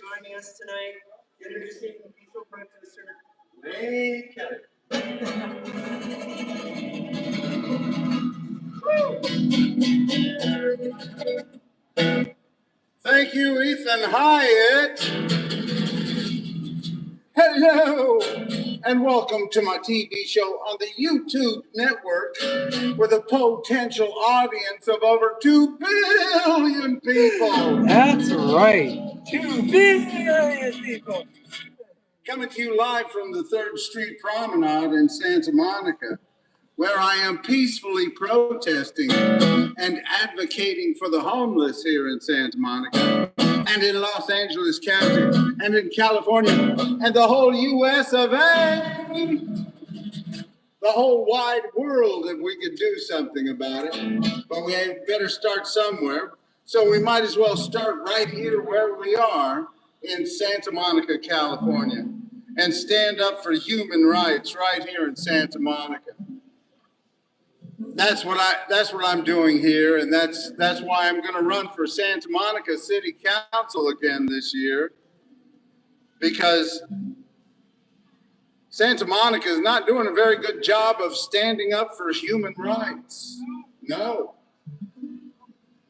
joining us tonight. Introducing the official producer, Ray Kelley. Thank you, Ethan Hyatt. Hello, and welcome to my TV show on the YouTube network with a potential audience of over 2 billion people. That's right, 2 billion people. Coming to you live from the 3rd Street Promenade in Santa Monica, where I am peacefully protesting and advocating for the homeless here in Santa Monica, and in Los Angeles County, and in California, and the whole U.S. of A. The whole wide world, if we could do something about it. But we had better start somewhere. So we might as well start right here where we are in Santa Monica, California, and stand up for human rights right here in Santa Monica. That's what I'm doing here, and that's why I'm going to run for Santa Monica City Council again this year, because Santa Monica is not doing a very good job of standing up for human rights. No.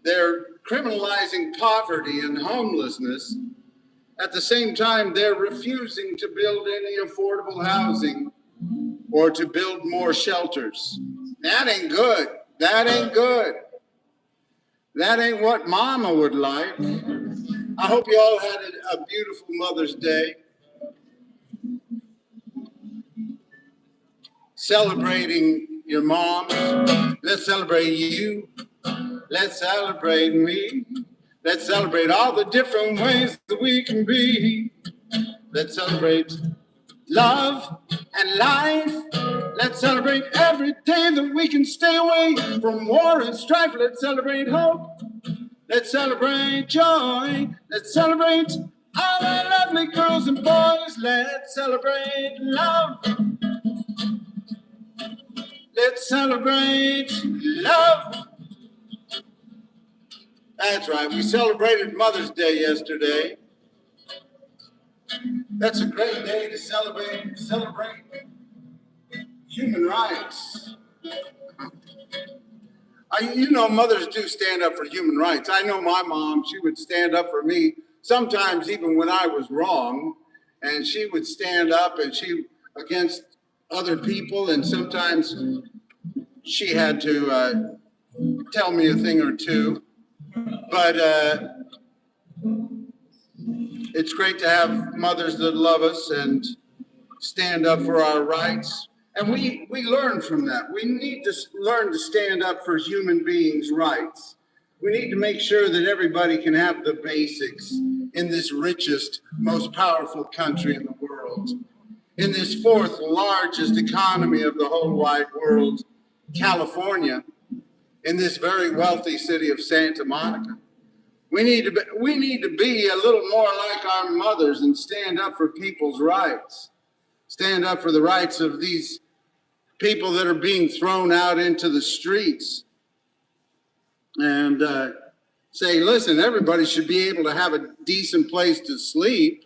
They're criminalizing poverty and homelessness. At the same time, they're refusing to build any affordable housing or to build more shelters. That ain't good. That ain't good. That ain't what Mama would like. I hope you all had a beautiful Mother's Day. Celebrating your moms. Let's celebrate you. Let's celebrate me. Let's celebrate all the different ways that we can be. Let's celebrate love and life. Let's celebrate every day that we can stay away from war and strife. Let's celebrate hope. Let's celebrate joy. Let's celebrate all our lovely girls and boys. Let's celebrate love. Let's celebrate love. That's right. We celebrated Mother's Day yesterday. That's a great day to celebrate human rights. You know, mothers do stand up for human rights. I know my mom, she would stand up for me, sometimes even when I was wrong, and she would stand up and she against other people, and sometimes she had to tell me a thing or two. But it's great to have mothers that love us and stand up for our rights. And we learn from that. We need to learn to stand up for human beings' rights. We need to make sure that everybody can have the basics in this richest, most powerful country in the world. In this 4th largest economy of the whole wide world, California, in this very wealthy city of Santa Monica. We need to be a little more like our mothers and stand up for people's rights. Stand up for the rights of these people that are being thrown out into the streets. And say, listen, everybody should be able to have a decent place to sleep.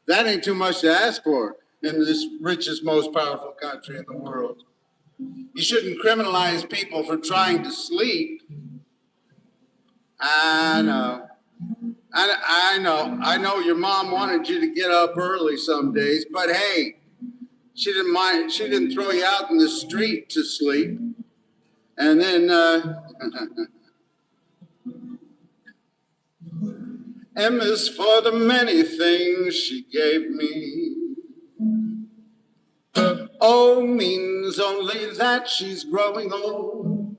That ain't too much to ask for in this richest, most powerful country in the world. You shouldn't criminalize people for trying to sleep. I know your mom wanted you to get up early some days, but hey, she didn't mind. She didn't throw you out in the street to sleep. And then M is for the many things she gave me. O means only that she's growing old.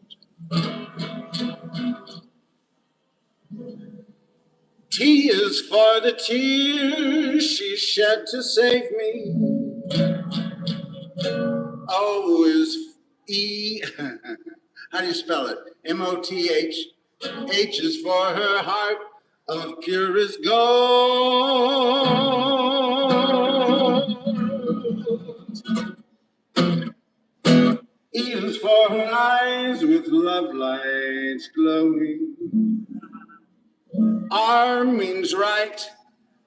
T is for the tears she shed to save me. O is E. How do you spell it? M-O-T-H. H is for her heart of purest gold. E is for her eyes with love lights glowing. R means right.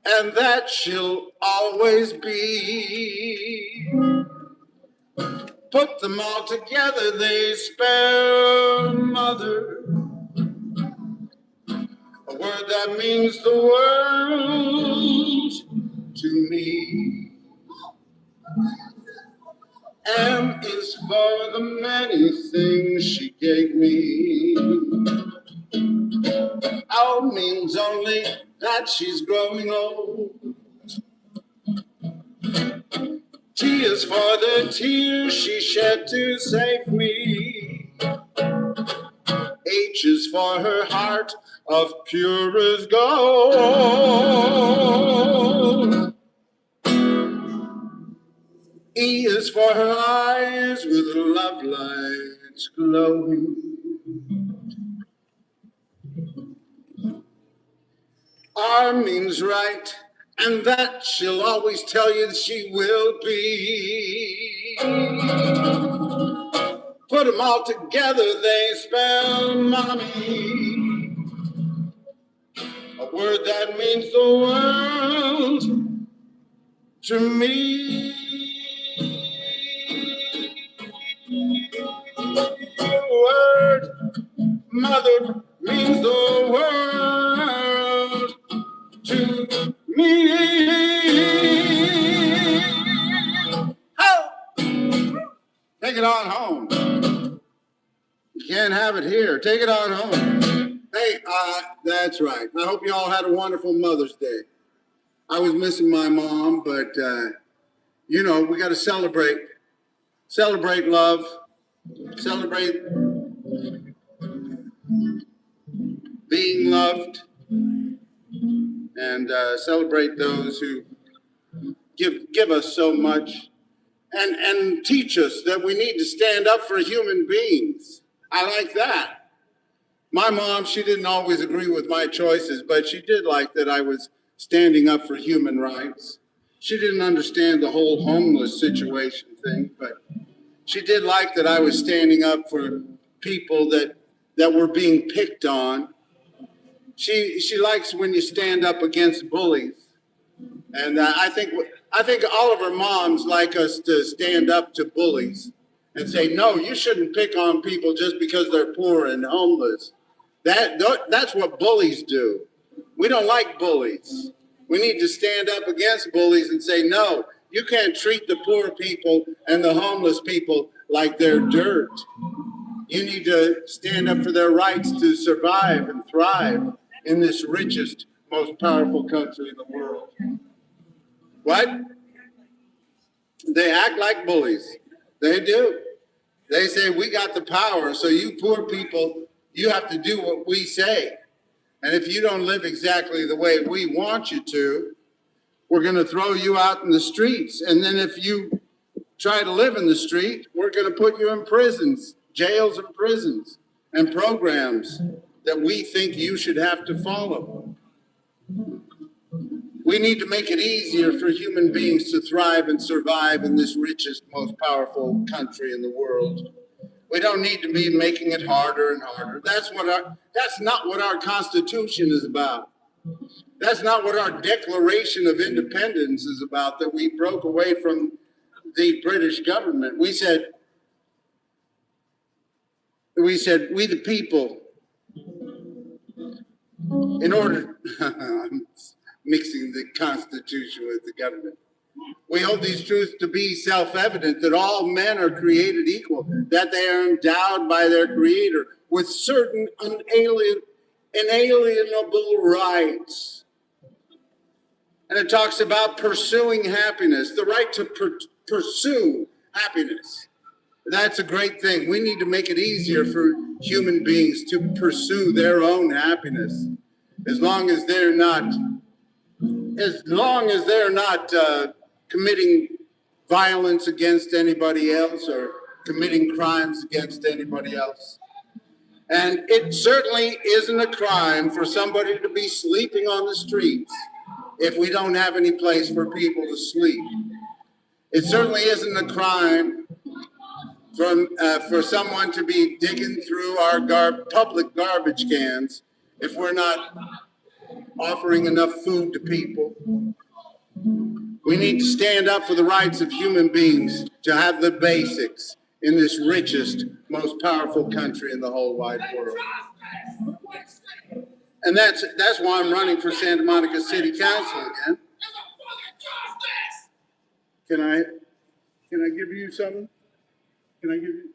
and that she'll always be. Put them all together, they spell mother, a word that means the world to me. M is for the many things she gave me. O means only that she's growing old. T is for the tears she shed to save me. H is for her heart of purest gold. E is for her eyes with love lights glowing. R means right, and that she'll always tell you that she will be. Put them all together, they spell mommy, a word that means the world to me. The word mother means the world to me. Oh! Take it on home. You can't have it here. Take it on home. Hey, that's right. I hope you all had a wonderful Mother's Day. I was missing my mom, but, you know, we got to celebrate. Celebrate love. Celebrate being loved. And celebrate those who give us so much. And teach us that we need to stand up for human beings. I like that. My mom, she didn't always agree with my choices, but she did like that I was standing up for human rights. She didn't understand the whole homeless situation thing, but she did like that I was standing up for people that were being picked on. She likes when you stand up against bullies. And I think all of our moms like us to stand up to bullies and say, no, you shouldn't pick on people just because they're poor and homeless. That's what bullies do. We don't like bullies. We need to stand up against bullies and say, no, you can't treat the poor people and the homeless people like they're dirt. You need to stand up for their rights to survive and thrive in this richest, most powerful country in the world. What? They act like bullies. They do. They say, we got the power, so you poor people, you have to do what we say. And if you don't live exactly the way we want you to, we're going to throw you out in the streets. And then if you try to live in the street, we're going to put you in prisons, jails and prisons, and programs that we think you should have to follow. We need to make it easier for human beings to thrive and survive in this richest, most powerful country in the world. We don't need to be making it harder and harder. That's not what our Constitution is about. That's not what our Declaration of Independence is about, that we broke away from the British government. We said, we the people, in order, I'm mixing the Constitution with the government. We hold these truths to be self-evident, that all men are created equal, that they are endowed by their Creator with certain inalienable rights. And it talks about pursuing happiness, the right to pursue happiness. That's a great thing. We need to make it easier for human beings to pursue their own happiness, as long as they're not committing violence against anybody else or committing crimes against anybody else. And it certainly isn't a crime for somebody to be sleeping on the streets if we don't have any place for people to sleep. It certainly isn't a crime for someone to be digging through our public garbage cans if we're not offering enough food to people. We need to stand up for the rights of human beings to have the basics in this richest, most powerful country in the whole wide world. And that's why I'm running for Santa Monica City Council again. Can I give you something? Can I give you?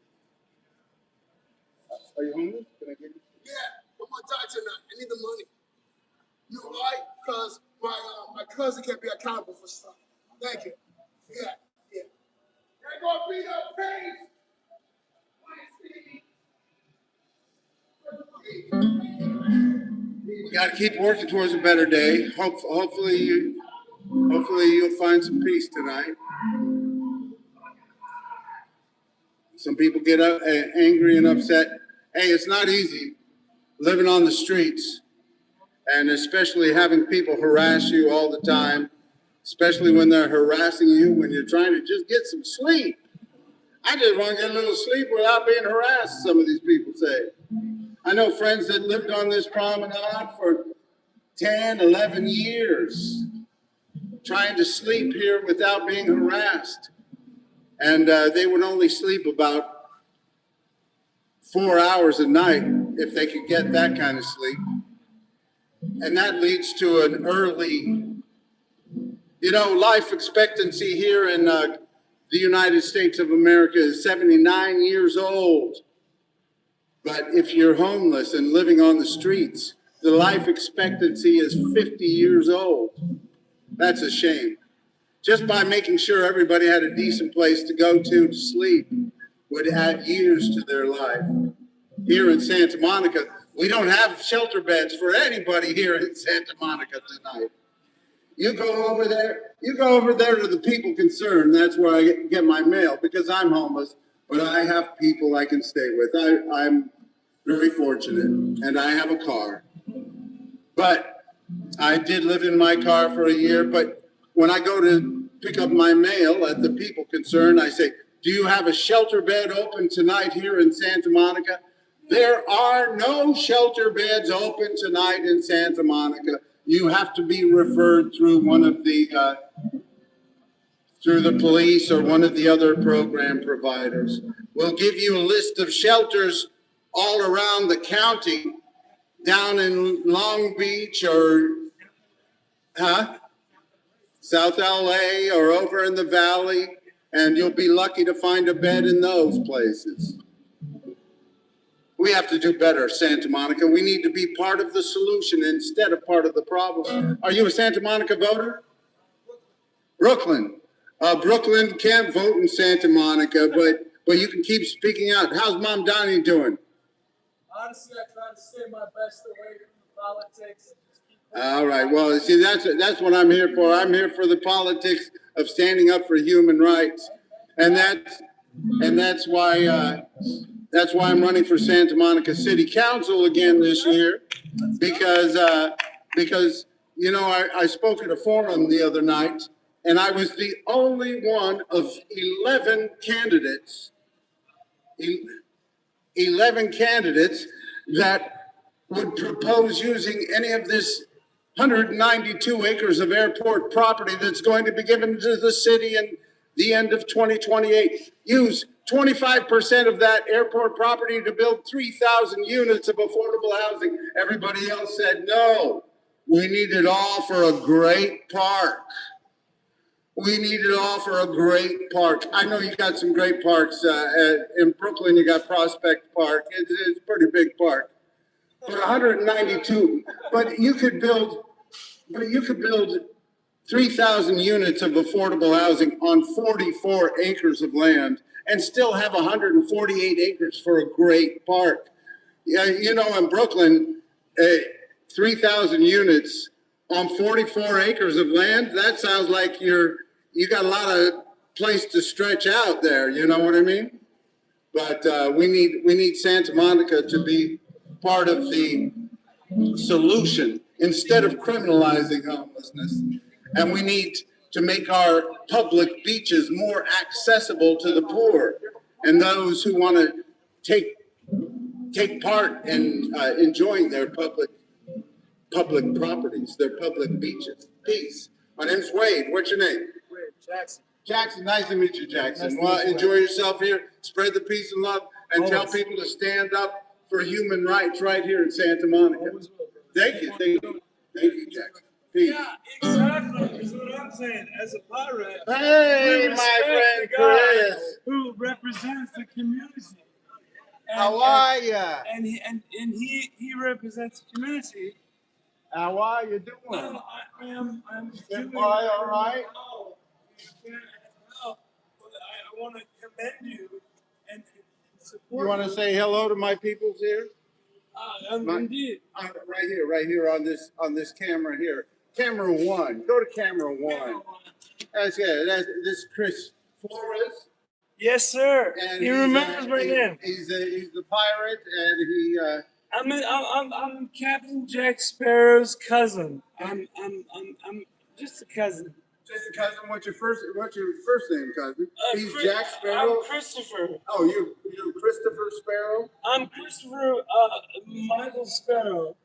Are you homeless? Can I give you? Yeah, I'm gonna die tonight. I need the money. You know why? Because my cousin can't be accountable for stuff. Thank you. Yeah. They're gonna beat up Page. We got to keep working towards a better day. Hopefully you'll find some peace tonight. Some people get angry and upset. Hey, it's not easy living on the streets, and especially having people harass you all the time, especially when they're harassing you when you're trying to just get some sleep. I just want to get a little sleep without being harassed, some of these people say. I know friends that lived on this promenade for 10, 11 years, trying to sleep here without being harassed. And they would only sleep about 4 hours a night if they could get that kind of sleep. And that leads to an early, life expectancy here in the United States of America is 79 years old. But if you're homeless and living on the streets, the life expectancy is 50 years old. That's a shame. Just by making sure everybody had a decent place to go to sleep would add years to their life. Here in Santa Monica, we don't have shelter beds for anybody here in Santa Monica tonight. You go over there to the people concerned. That's where I get my mail because I'm homeless, but I have people I can stay with. I'm very fortunate, and I have a car. But I did live in my car for a year, but when I go to pick up my mail at the people concerned, I say, do you have a shelter bed open tonight here in Santa Monica? There are no shelter beds open tonight in Santa Monica. You have to be referred through one of the, through the police or one of the other program providers. We'll give you a list of shelters all around the county, down in Long Beach or, South LA or over in the valley, and you'll be lucky to find a bed in those places. We have to do better, Santa Monica. We need to be part of the solution instead of part of the problem. Are you a Santa Monica voter? Brooklyn. Brooklyn can't vote in Santa Monica, but you can keep speaking out. How's Mom Donnie doing? Honestly, I try to stay my best away from the politics. All right. Well, see, that's what I'm here for. I'm here for the politics of standing up for human rights, and that's why I'm running for Santa Monica City Council again this year, because I spoke at a forum the other night, and I was the only one of 11 candidates. 11 candidates that would propose using any of this 192 acres of airport property that's going to be given to the city in the end of 2028. Use 25% of that airport property to build 3,000 units of affordable housing. Everybody else said no. We need it all for a great park. We need it all for a great park. I know you got some great parks. In Brooklyn, you got Prospect Park. It's a pretty big park. But 192. But you could build 3,000 units of affordable housing on 44 acres of land and still have 148 acres for a great park. Yeah, in Brooklyn, 3,000 units on 44 acres of land, that sounds like you got a lot of place to stretch out there, you know what I mean? But we need Santa Monica to be part of the solution instead of criminalizing homelessness. And we need to make our public beaches more accessible to the poor and those who want to take part in enjoying their public public properties. They're public beaches. Peace. My name's Wade. What's your name? Wade Jackson. Jackson. Nice to meet you, Jackson. Nice to Well, meet you, enjoy yourself here. Spread the peace and love, and tell Always. people to stand up for human rights right here in Santa Monica. Always will, bro. Thank you. Thank you. Thank you, Jackson. Peace. Yeah, exactly. Is what I'm saying. As a pirate, Hey, we my respect friend the guy Chris. who represents the community. And, How are ya? And he represents the community. How are you doing? Well, I'm Getting doing by all right? well. Well, I want to commend you and support You want to say hello to my peoples here? indeed. Right here on this camera here. Camera one. Go to camera one. That's it. That's this Chris Flores. Yes, sir. And He he's, remembers my name. He's the pirate, and he. I'm Captain Jack Sparrow's cousin. I'm just a cousin. Just a cousin. What's your first name, cousin? He's Chris- Jack Sparrow. I'm Christopher. Oh, you're Christopher Sparrow. I'm Christopher Michael Sparrow.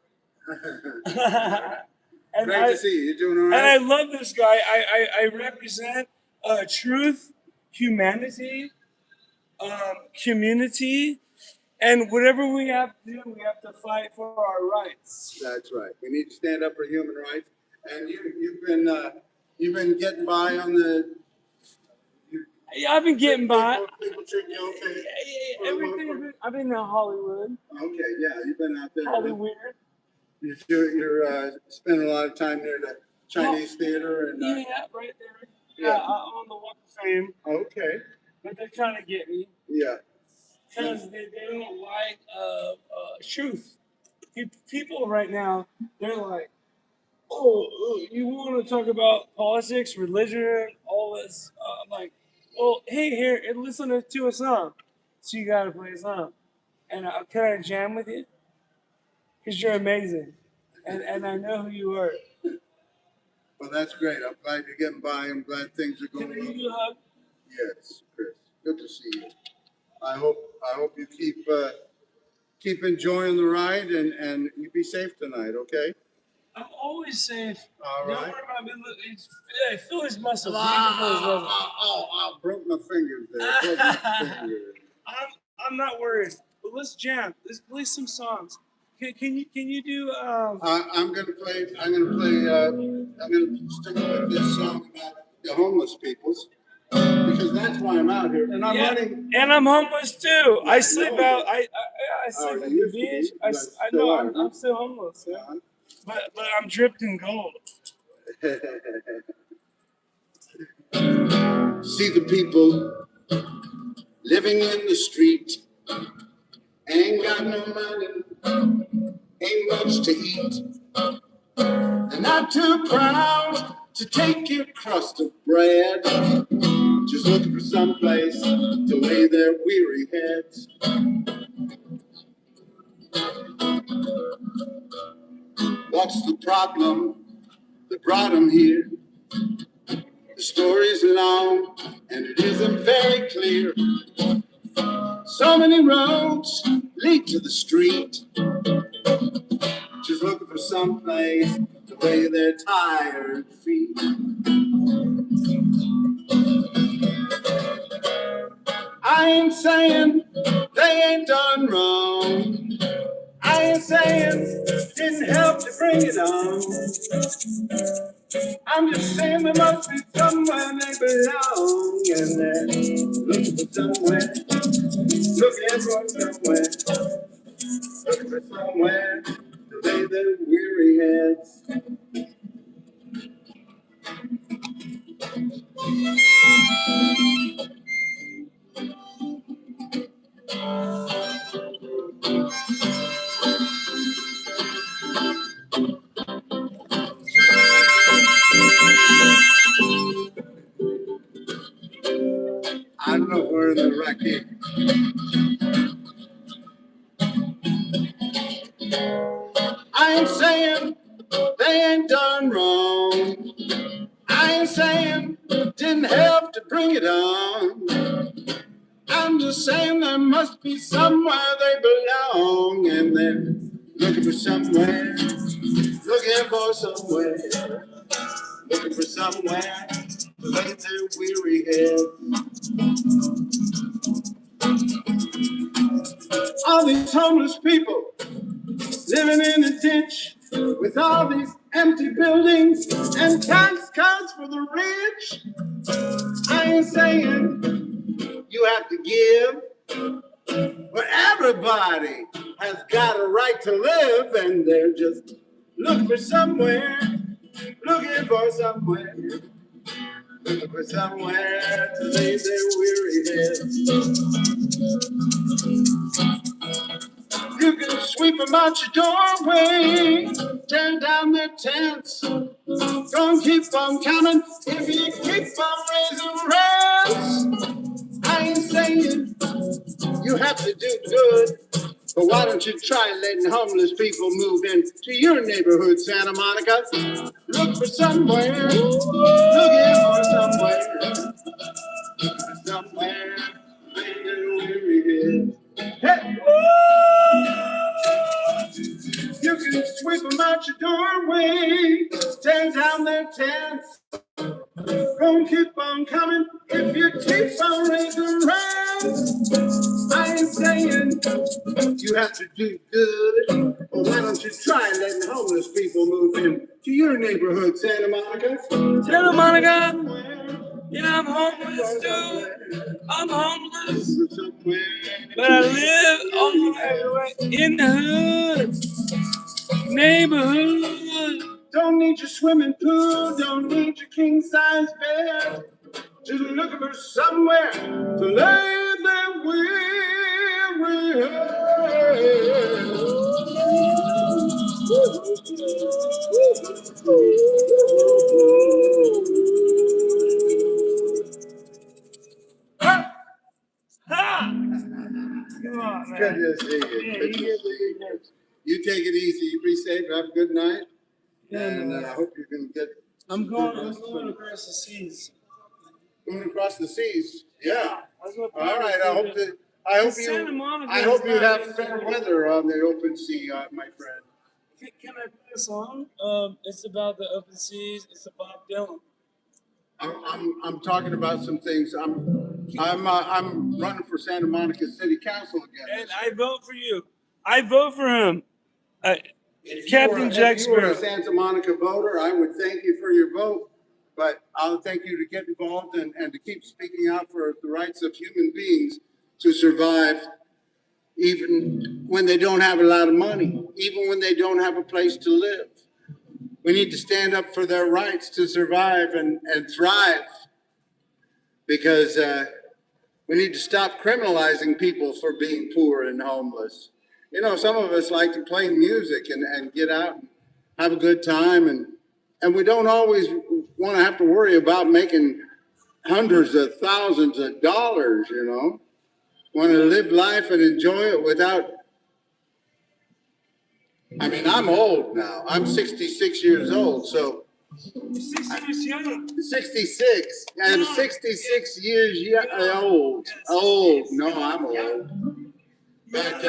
And Great to see you. You doing all right? And I love this guy. I represent truth, humanity, community, and whatever we have to do, we have to fight for our rights. That's right. We need to stand up for human rights. And you've been getting by on the. Yeah, I've been getting by. People treat you okay. Everything. I've been in Hollywood. Okay, yeah, you've been out there. Hollywood. You're spending a lot of time near the Chinese theater and. Yeah, right there. Yeah. Yeah, on the Walk of Fame. Okay. But they're trying to get me Yeah. because they don't like truth. People right now, they're like, oh, you want to talk about politics, religion, all this? I'm like, well, hey, here, listen to a song. So you got to play a song. And can I jam with you? Because you're amazing. And I know who you are. Well, that's great. I'm glad you're getting by. I'm glad things are Can going I give well. you a hug? Yes, Chris. Good to see you. I hope you keep enjoying the ride and you be safe tonight. Okay. I'm always safe. All Don't right. worry about me. Look, I feel his muscles. I broke my fingers there. Broke my fingers. I'm not worried. But let's jam. Let's play some songs. Can you do I'm gonna stick with this song about the homeless peoples because that's why I'm out here and I'm running. And I'm homeless too. Yeah, I I sleep know. out. I sleep you at the used to be. beach. You I still know are, huh? I'm still homeless. Yeah. But I'm dripped in gold. See the people living in the street, ain't got no money, ain't much to eat. They're not too proud to take your crust of bread, just looking for some place to lay their weary heads. What's the problem that brought them here? The story's long and it isn't very clear. So many roads lead to the street, just looking for some place to lay their tired feet. I ain't saying they ain't done wrong. I ain't saying didn't help to bring it on. I'm just saying there must be somewhere they belong, and they're looking for somewhere, looking for somewhere to lay their weary heads. I don't know if we're in the right key. I ain't saying they ain't done wrong. I ain't saying didn't help to bring it on. I'm just saying there must be somewhere they belong, and they're looking for somewhere, looking for somewhere, looking for somewhere to lay their weary head. All these homeless people living in a ditch with all these empty buildings and tax cuts for the rich. I ain't saying you have to give, but everybody has got a right to live, and they're just looking for somewhere, looking for somewhere, looking for somewhere to lay their weary heads. You can sweep them out your doorway, tear down their tents. Don't keep on coming if you keep on raising rents. I ain't saying you have to do good, but why don't you try letting homeless people move in to your neighborhood, Santa Monica? Look for somewhere, looking for somewhere, somewhere, lay their weary head. Hey! You can sweep them out your doorway, tear down their tents. Don't keep on coming if you keep on raising rents. I ain't saying you have to do good, but why don't you try letting homeless people move in to your neighborhood, Santa Monica? Santa Monica, yeah, I'm homeless too. I'm homeless, but I live all the way in the hood, neighborhood. Don't need your swimming pool, don't need your king-size bed. Just looking for somewhere to lay their weary head. Ha! Come on, man. Good to see you. Yeah, Good to you see you. You take it easy. You be safe. Have a good night. And I hope you can get. I'm going across the seas. Going across the seas. Yeah. That's what All right. I hope Santa Monica I hope is you not- have fair weather on the open sea, my friend. Can I play a song? It's about the open seas. It's a Bob Dylan. I'm talking about some things. I'm running for Santa Monica City Council again. And I vote for you. I vote for him. Captain Jack If you were a Sparrow. Santa Monica voter, I would thank you for your vote, but I'll thank you to get involved and to keep speaking out for the rights of human beings to survive, even when they don't have a lot of money, even when they don't have a place to live. We need to stand up for their rights to survive and thrive, because we need to stop criminalizing people for being poor and homeless. You know, some of us like to play music and get out and have a good time, and we don't always want to have to worry about making hundreds of thousands of dollars, you know. Want to live life and enjoy it without. I mean, I'm old now. I'm 66 years old, so. You're 6 years young. 66. I'm 66 years old. Old. No, I'm old. But,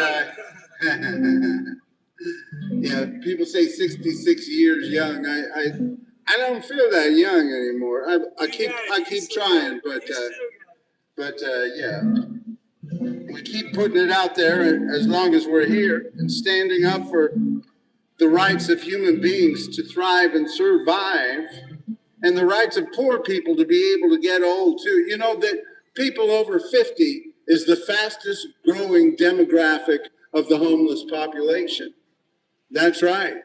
yeah, people say 66 years young. I don't feel that young anymore. I keep trying, but yeah. We keep putting it out there as long as we're here and standing up for the rights of human beings to thrive and survive, and the rights of poor people to be able to get old too. You know that people over 50 is the fastest growing demographic of the homeless population. That's right.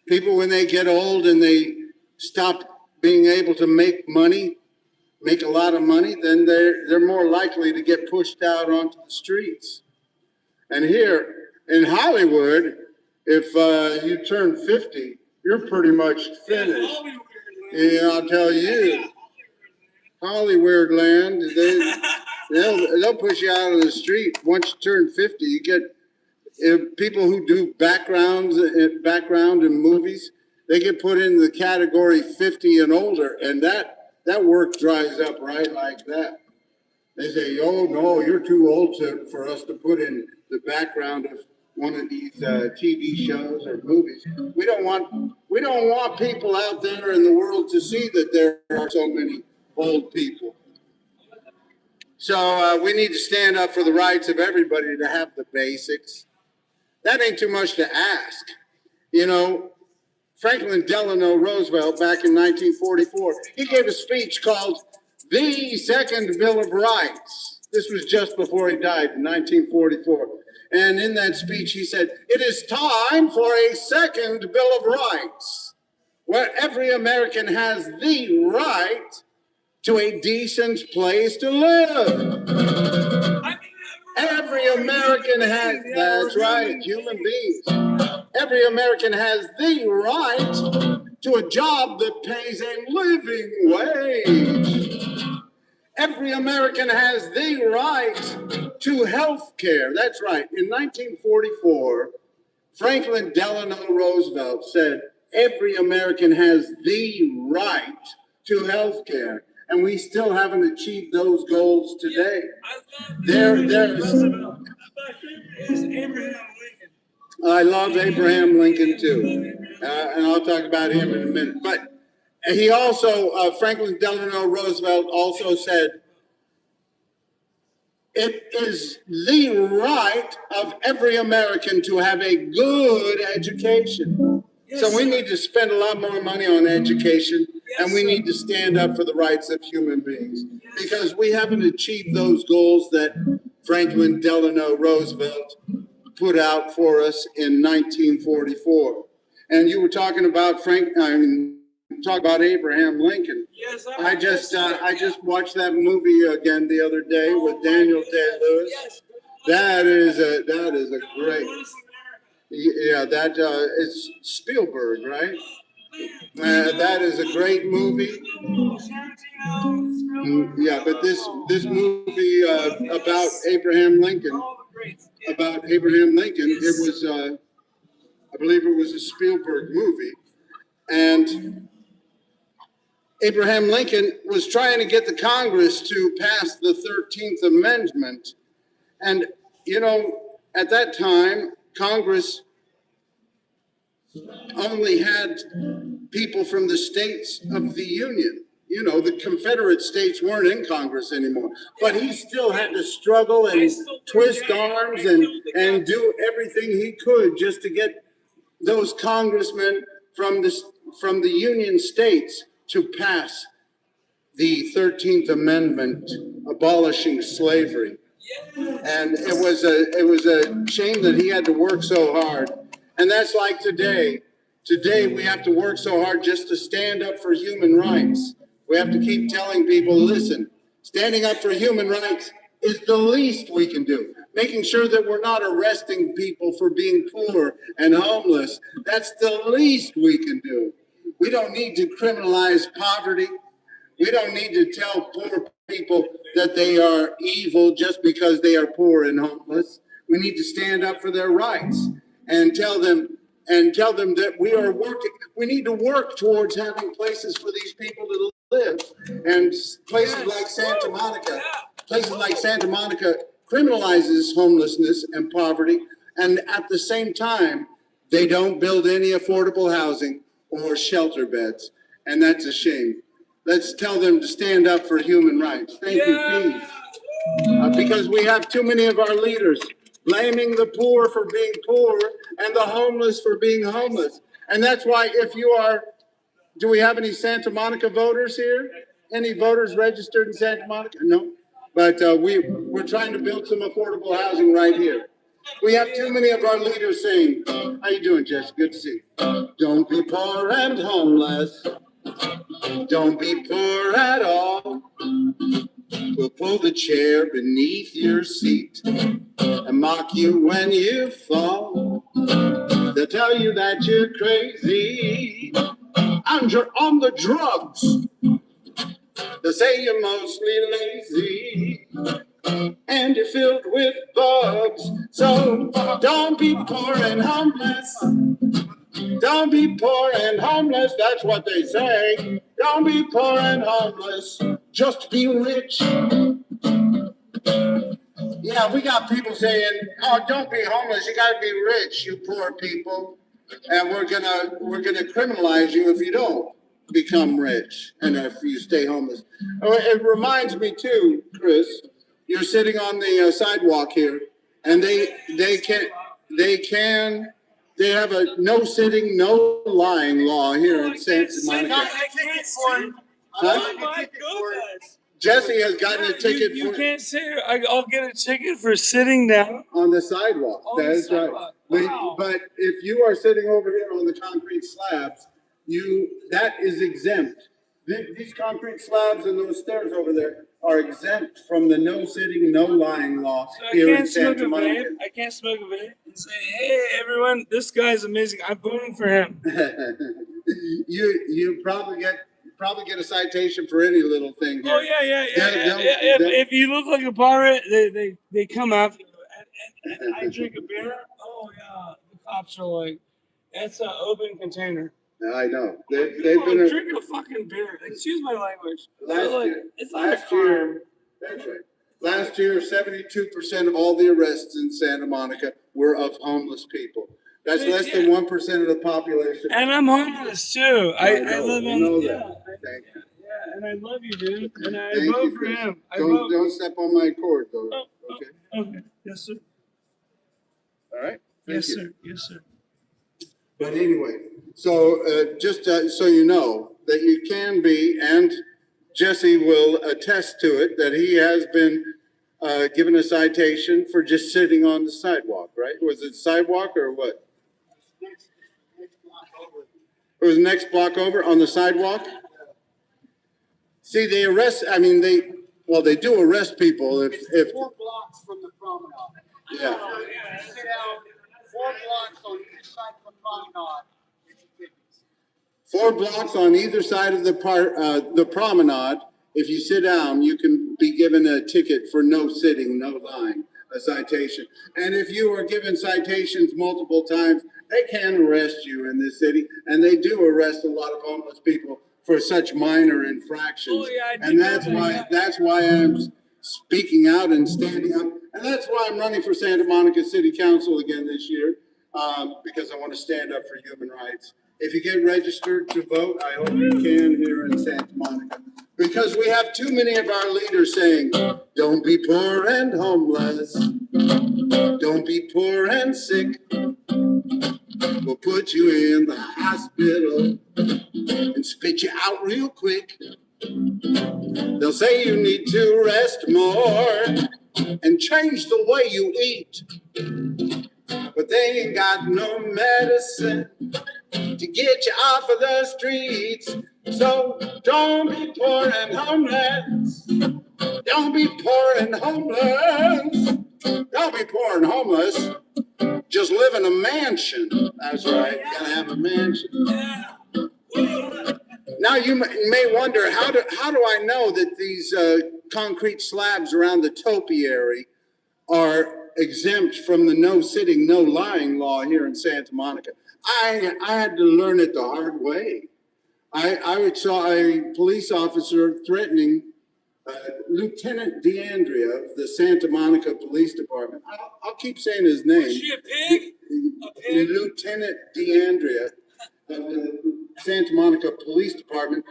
People, when they get old and they stop being able to make a lot of money, then they're more likely to get pushed out onto the streets. And here in Hollywood, if you turn 50, you're pretty much finished. Yeah, I'll tell you. Hollywood land, they'll push you out on the street. Once you turn 50, you get people who do background in movies, they get put in the category 50 and older, and that work dries up right like that. They say, oh, no, you're too old for us to put in the background one of these TV shows or movies. We don't want people out there in the world to see that there are so many old people. So we need to stand up for the rights of everybody to have the basics. That ain't too much to ask. You know, Franklin Delano Roosevelt, back in 1944, he gave a speech called The Second Bill of Rights. This was just before he died in 1944. And in that speech, he said, "It is time for a second Bill of Rights, where every American has the right to a decent place to live." Every American has, that's right, human beings. Every American has the right to a job that pays a living wage. Every American has the right to health care. That's right. In 1944, Franklin Delano Roosevelt said, every American has the right to health care. And we still haven't achieved those goals today. There's My favorite is Abraham Lincoln. I love Abraham Lincoln too, and I'll talk about him in a minute. But he also, Franklin Delano Roosevelt also said, it is the right of every American to have a good education. So we need to spend a lot more money on education, and we need to stand up for the rights of human beings, because we haven't achieved those goals that Franklin Delano Roosevelt put out for us in 1944. And you were talking about talk about Abraham Lincoln. Yes, I just watched that movie again the other day with Daniel Day-Lewis. Yes. That is a great. Yeah, that it's Spielberg, right? That is a great movie. Yeah, but this movie about Abraham Lincoln, it was I believe it was a Spielberg movie, and Abraham Lincoln was trying to get the Congress to pass the 13th Amendment, and you know, at that time, Congress only had people from the states of the Union. You know, the Confederate states weren't in Congress anymore. But he still had to struggle and twist arms and do everything he could just to get those congressmen from the Union states to pass the 13th Amendment abolishing slavery. And it was a shame that he had to work so hard. And that's like today. Today, we have to work so hard just to stand up for human rights. We have to keep telling people, listen, standing up for human rights is the least we can do. Making sure that we're not arresting people for being poor and homeless, that's the least we can do. We don't need to criminalize poverty. We don't need to tell poor people that they are evil just because they are poor and homeless. We need to stand up for their rights and tell them that we need to work towards having places for these people to live. And places like Santa Monica criminalizes homelessness and poverty, and at the same time, they don't build any affordable housing or shelter beds, and that's a shame. Let's tell them to stand up for human rights. Thank you, Pete. Because we have too many of our leaders blaming the poor for being poor and the homeless for being homeless. And that's why do we have any Santa Monica voters here? Any voters registered in Santa Monica? No. But we're trying to build some affordable housing right here. We have too many of our leaders saying, how you doing, Jess? Good to see you. Don't be poor and homeless. Don't be poor at all. We'll pull the chair beneath your seat and mock you when you fall. They'll tell you that you're crazy and you're on the drugs. They'll say you're mostly lazy and you're filled with bugs. So don't be poor and homeless. Don't be poor and homeless, that's what they say. Don't be poor and homeless, just be rich. Yeah, we got people saying, "Oh, don't be homeless. You got to be rich, you poor people, and we're gonna criminalize you if you don't become rich and if you stay homeless." Oh, it reminds me too, Chris. You're sitting on the sidewalk here, and they have a no sitting, no lying law here in Santa Monica. I can't for Huh? oh my goodness. Jesse has gotten a ticket You for can't sit. I'll get a ticket for sitting down. on the sidewalk. On That the is right. sidewalk. But, Wow. but if you are sitting over here on the concrete slabs, that is exempt. These concrete slabs and those stairs over there are exempt from the no sitting, no lying law So I here in can't smoke a Santa Monica. vape. I can't smoke a vape and say, "Hey, everyone, this guy's amazing. I'm voting for him." you probably get a citation for any little thing here. Oh yeah. They'll- If you look like a pirate, they come after you. And I drink a beer. Oh yeah, the cops are like, "That's an open container." I know. They've They've been drink a fucking beer. Excuse my language. last Like, year. it's not a Last crime. year, that's right. Last year, 72% of all the arrests in Santa Monica were of homeless people. That's less than 1% of the population. And I'm homeless too. I know, live we on know the that. Thank you. yeah, and I love you, dude. And I Thank vote you, for Chris. him. I Don't vote. don't step on my cord, though. Oh, Okay. Okay. Yes, sir. All right. Thank Yes, you. sir. Yes, sir. But anyway, so just so you know that you can be, and Jesse will attest to it, that he has been given a citation for just sitting on the sidewalk, right? Was it sidewalk or what? It was next block over on the sidewalk? See, they do arrest people if 4 blocks from the promenade. yeah. Sit down 4 blocks on each side of the promenade. It's tickets. 4 blocks on either side of the promenade. If you sit down, you can be given a ticket for no sitting, no lying, a citation. And if you are given citations multiple times, they can arrest you in this city, and they do arrest a lot of homeless people for such minor infractions. Oh, yeah, I did and know that. that's why I'm speaking out and standing up, and that's why I'm running for Santa Monica City Council again this year, because I want to stand up for human rights. If you get registered to vote, I hope you can here in Santa Monica. Because we have too many of our leaders saying, don't be poor and homeless. Don't be poor and sick. We'll put you in the hospital and spit you out real quick. They'll say you need to rest more and change the way you eat. But they ain't got no medicine to get you off of the streets. So don't be poor and homeless. Don't be poor and homeless. Don't be poor and homeless. Just live in a mansion. That's right. You gotta have a mansion. Now you may wonder, how do I know that these concrete slabs around the topiary are exempt from the no sitting, no lying law here in Santa Monica? I had to learn it the hard way. I saw a police officer threatening Lieutenant DeAndrea of the Santa Monica Police Department. I'll keep saying his name. Was she a pig? Lieutenant DeAndrea of the Santa Monica Police Department.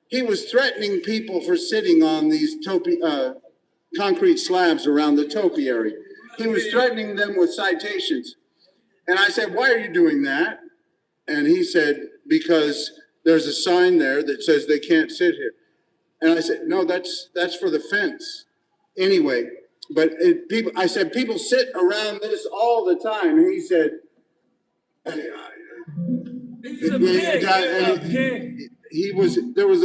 He was threatening people for sitting on these concrete slabs around the topiary. He was threatening them with citations. And I said, why are you doing that? And he said, because there's a sign there that says they can't sit here. And I said, no, that's for the fence. Anyway, but I said, people sit around this all the time. And he said, He's a pig. there was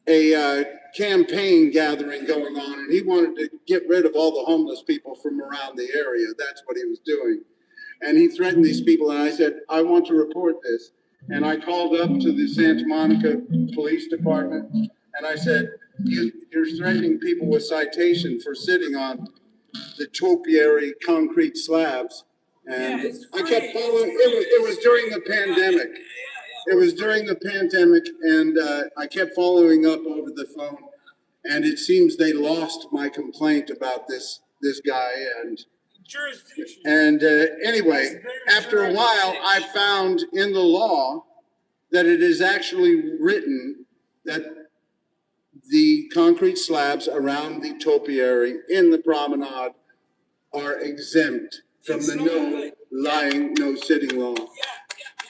a campaign gathering going on, and he wanted to get rid of all the homeless people from around the area. That's what he was doing. And he threatened these people, and I said, I want to report this. And I called up to the Santa Monica Police Department, and I said, you're threatening people with citation for sitting on the topiary concrete slabs. And I kept following. It was during the pandemic. It was during the pandemic, and I kept following up over the phone. And it seems they lost my complaint about this this guy. Jurisdiction. And anyway, after a while, I found in the law that it is actually written that the concrete slabs around the topiary in the promenade are exempt from the no lying, no sitting law.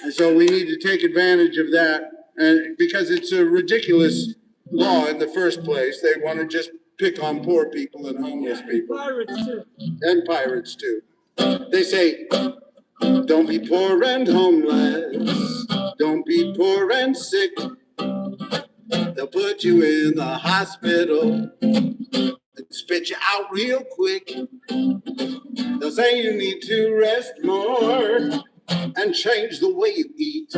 And so we need to take advantage of that, and because it's a ridiculous law in the first place. They want to just pick on poor people and homeless people. Pirates too. And pirates too. They say, don't be poor and homeless. Don't be poor and sick. They'll put you in the hospital and spit you out real quick. They'll say you need to rest more and change the way you eat.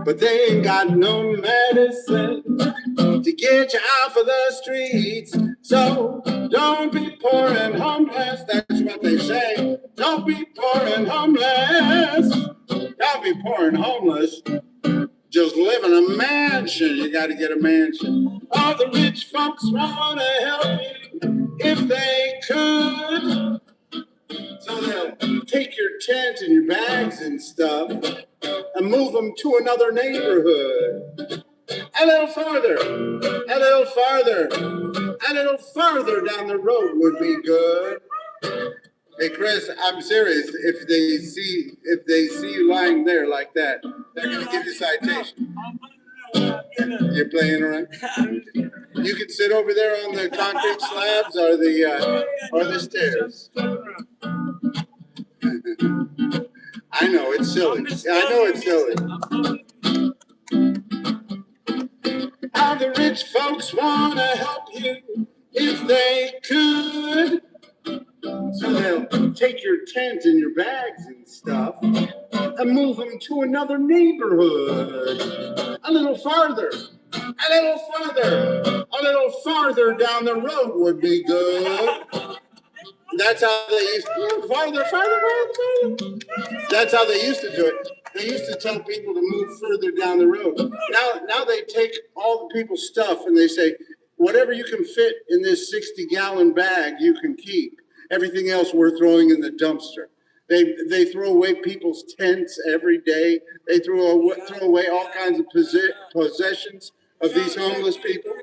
But they ain't got no medicine to get you off of the streets. So don't be poor and homeless. That's what they say. Don't be poor and homeless. Don't be poor and homeless. Just live in a mansion. You got to get a mansion. All the rich folks want to help you if they could. So they'll take your tent and your bags and stuff and move them to another neighborhood. A little farther, a little farther, a little farther down the road would be good. Hey Chris, I'm serious. If they see you lying there like that, they're gonna give you a citation. You're playing around. You can sit over there on the concrete slabs or the stairs. I know it's silly. I know it's silly. How the rich folks want to help you if they could. So they'll take your tent and your bags and stuff and move them to another neighborhood. A little farther, a little farther, a little farther down the road would be good. That's how they used to farther. That's how they used to do it. They used to tell people to move further down the road. Now they take all the people's stuff and they say, whatever you can fit in this 60-gallon bag, you can keep. Everything else we're throwing in the dumpster. They throw away people's tents every day. They throw away all kinds of possessions of these homeless people.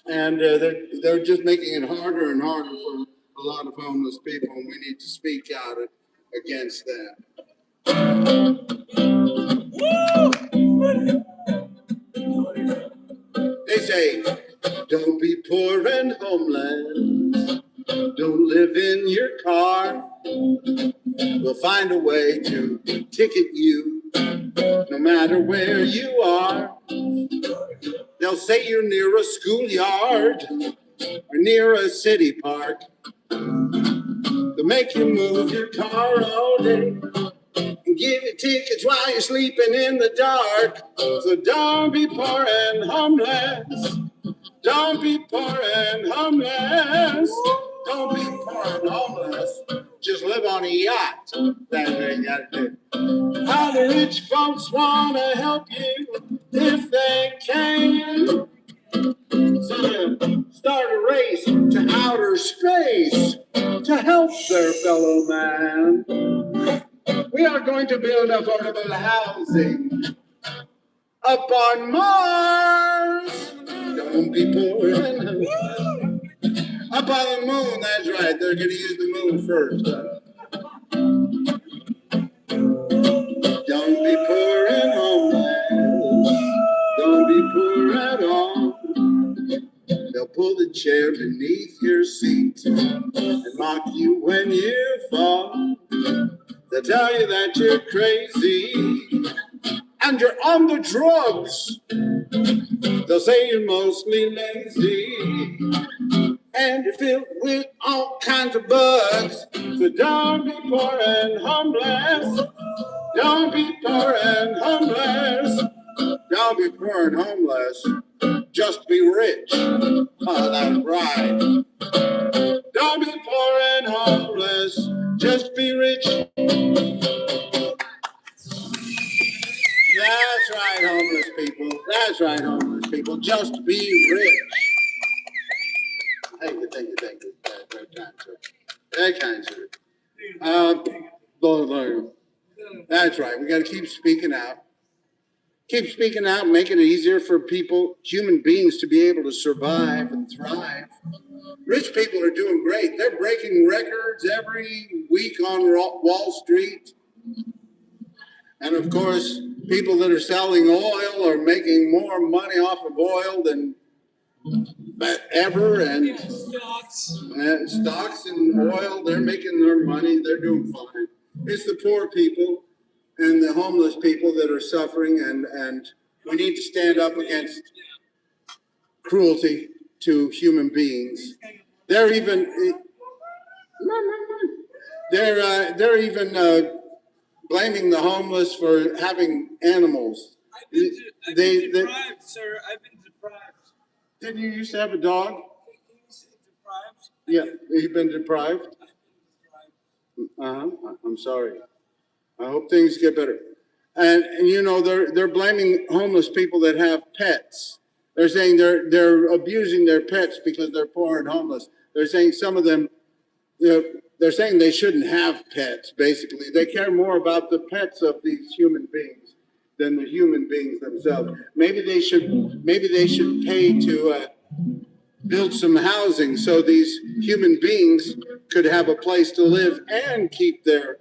And they're just making it harder and harder for a lot of homeless people, and we need to speak out against that. They say, don't be poor and homeless. Don't live in your car. We'll find a way to ticket you no matter where you are. They'll say you're near a schoolyard or near a city park. They'll make you move your car all day and give you tickets while you're sleeping in the dark. So don't be poor and homeless. Don't be poor and homeless. Don't be poor and homeless. Just live on a yacht. That's what you gotta do. How the rich folks wanna help you if they can. So they'll start a race to outer space to help their fellow man. We are going to build affordable housing up on Mars. Don't be poor and homeless. Up on the moon, that's right. They're going to use the moon first. Don't be poor and homeless. Don't be poor at all. They'll pull the chair beneath your seat and mock you when you fall. They'll tell you that you're crazy and you're on the drugs. They'll say you're mostly lazy and you're filled with all kinds of bugs. So don't be poor and homeless. Don't be poor and homeless. Don't be poor and homeless. Just be rich. Oh, that's right. Don't be poor and homeless. Just be rich. That's right, homeless people. That's right, homeless people. Just be rich. Hey, good thing. That kind of it. That's right. We got to keep speaking out. Keep speaking out, making it easier for people, human beings, to be able to survive and thrive. Rich people are doing great. They're breaking records every week on Wall Street. And of course, people that are selling oil are making more money off of oil than ever. And stocks and oil, they're making their money. They're doing fine. It's the poor people and the homeless people that are suffering, and we need to stand up against cruelty to human beings. They're even blaming the homeless for having animals. I've been deprived, sir. I've been deprived. Didn't you used to have a dog? Deprived? Yeah, you've been deprived? I've been deprived. I'm sorry. I hope things get better. And you know, they're blaming homeless people that have pets. They're saying they're abusing their pets because they're poor and homeless. They're saying some of them, they're saying they shouldn't have pets, basically. They care more about the pets of these human beings than the human beings themselves. Maybe they should pay to build some housing so these human beings could have a place to live and keep their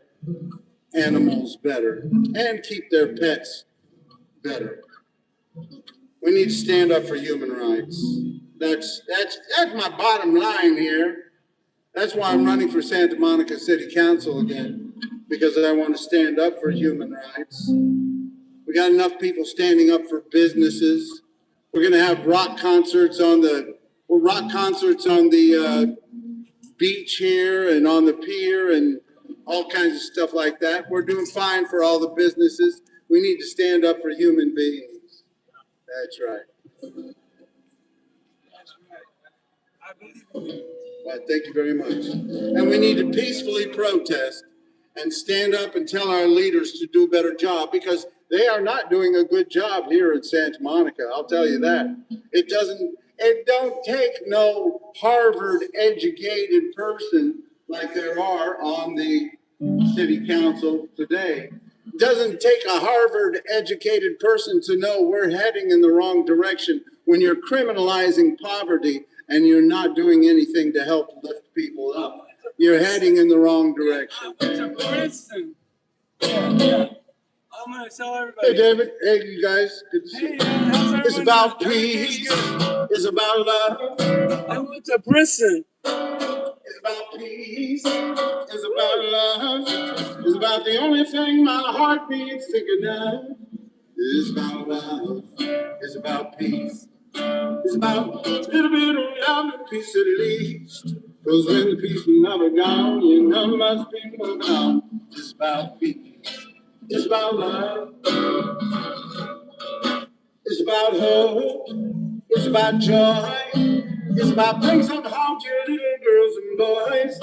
animals better and keep their pets better. We need to stand up for human rights. That's my bottom line here. That's why I'm running for Santa Monica City Council again, because I want to stand up for human rights. We got enough people standing up for businesses. We're going to have rock concerts on the beach here and on the pier and all kinds of stuff like that. We're doing fine for all the businesses. We need to stand up for human beings. That's right. That's right. I believe in you. Well, thank you very much. And we need to peacefully protest and stand up and tell our leaders to do a better job, because they are not doing a good job here in Santa Monica. I'll tell you that. It don't take no Harvard educated person like there are on the city council today. It doesn't take a Harvard educated person to know we're heading in the wrong direction when you're criminalizing poverty and you're not doing anything to help lift people up. You're heading in the wrong direction. Princeton. Yeah. I'm going to tell everybody. Hey, David. Hey, you guys. Good to see you. It's about peace. It's about love. I went to Princeton. It's about peace. It's about love. It's about the only thing my heart beats thinking of. It's about love. It's about peace. It's about a little bit of love and peace at least. Because when the peace is never gone, you know must be moving on. It's about peace. It's about love. It's about hope. It's about joy. It's about bringing some home to your little girls and boys.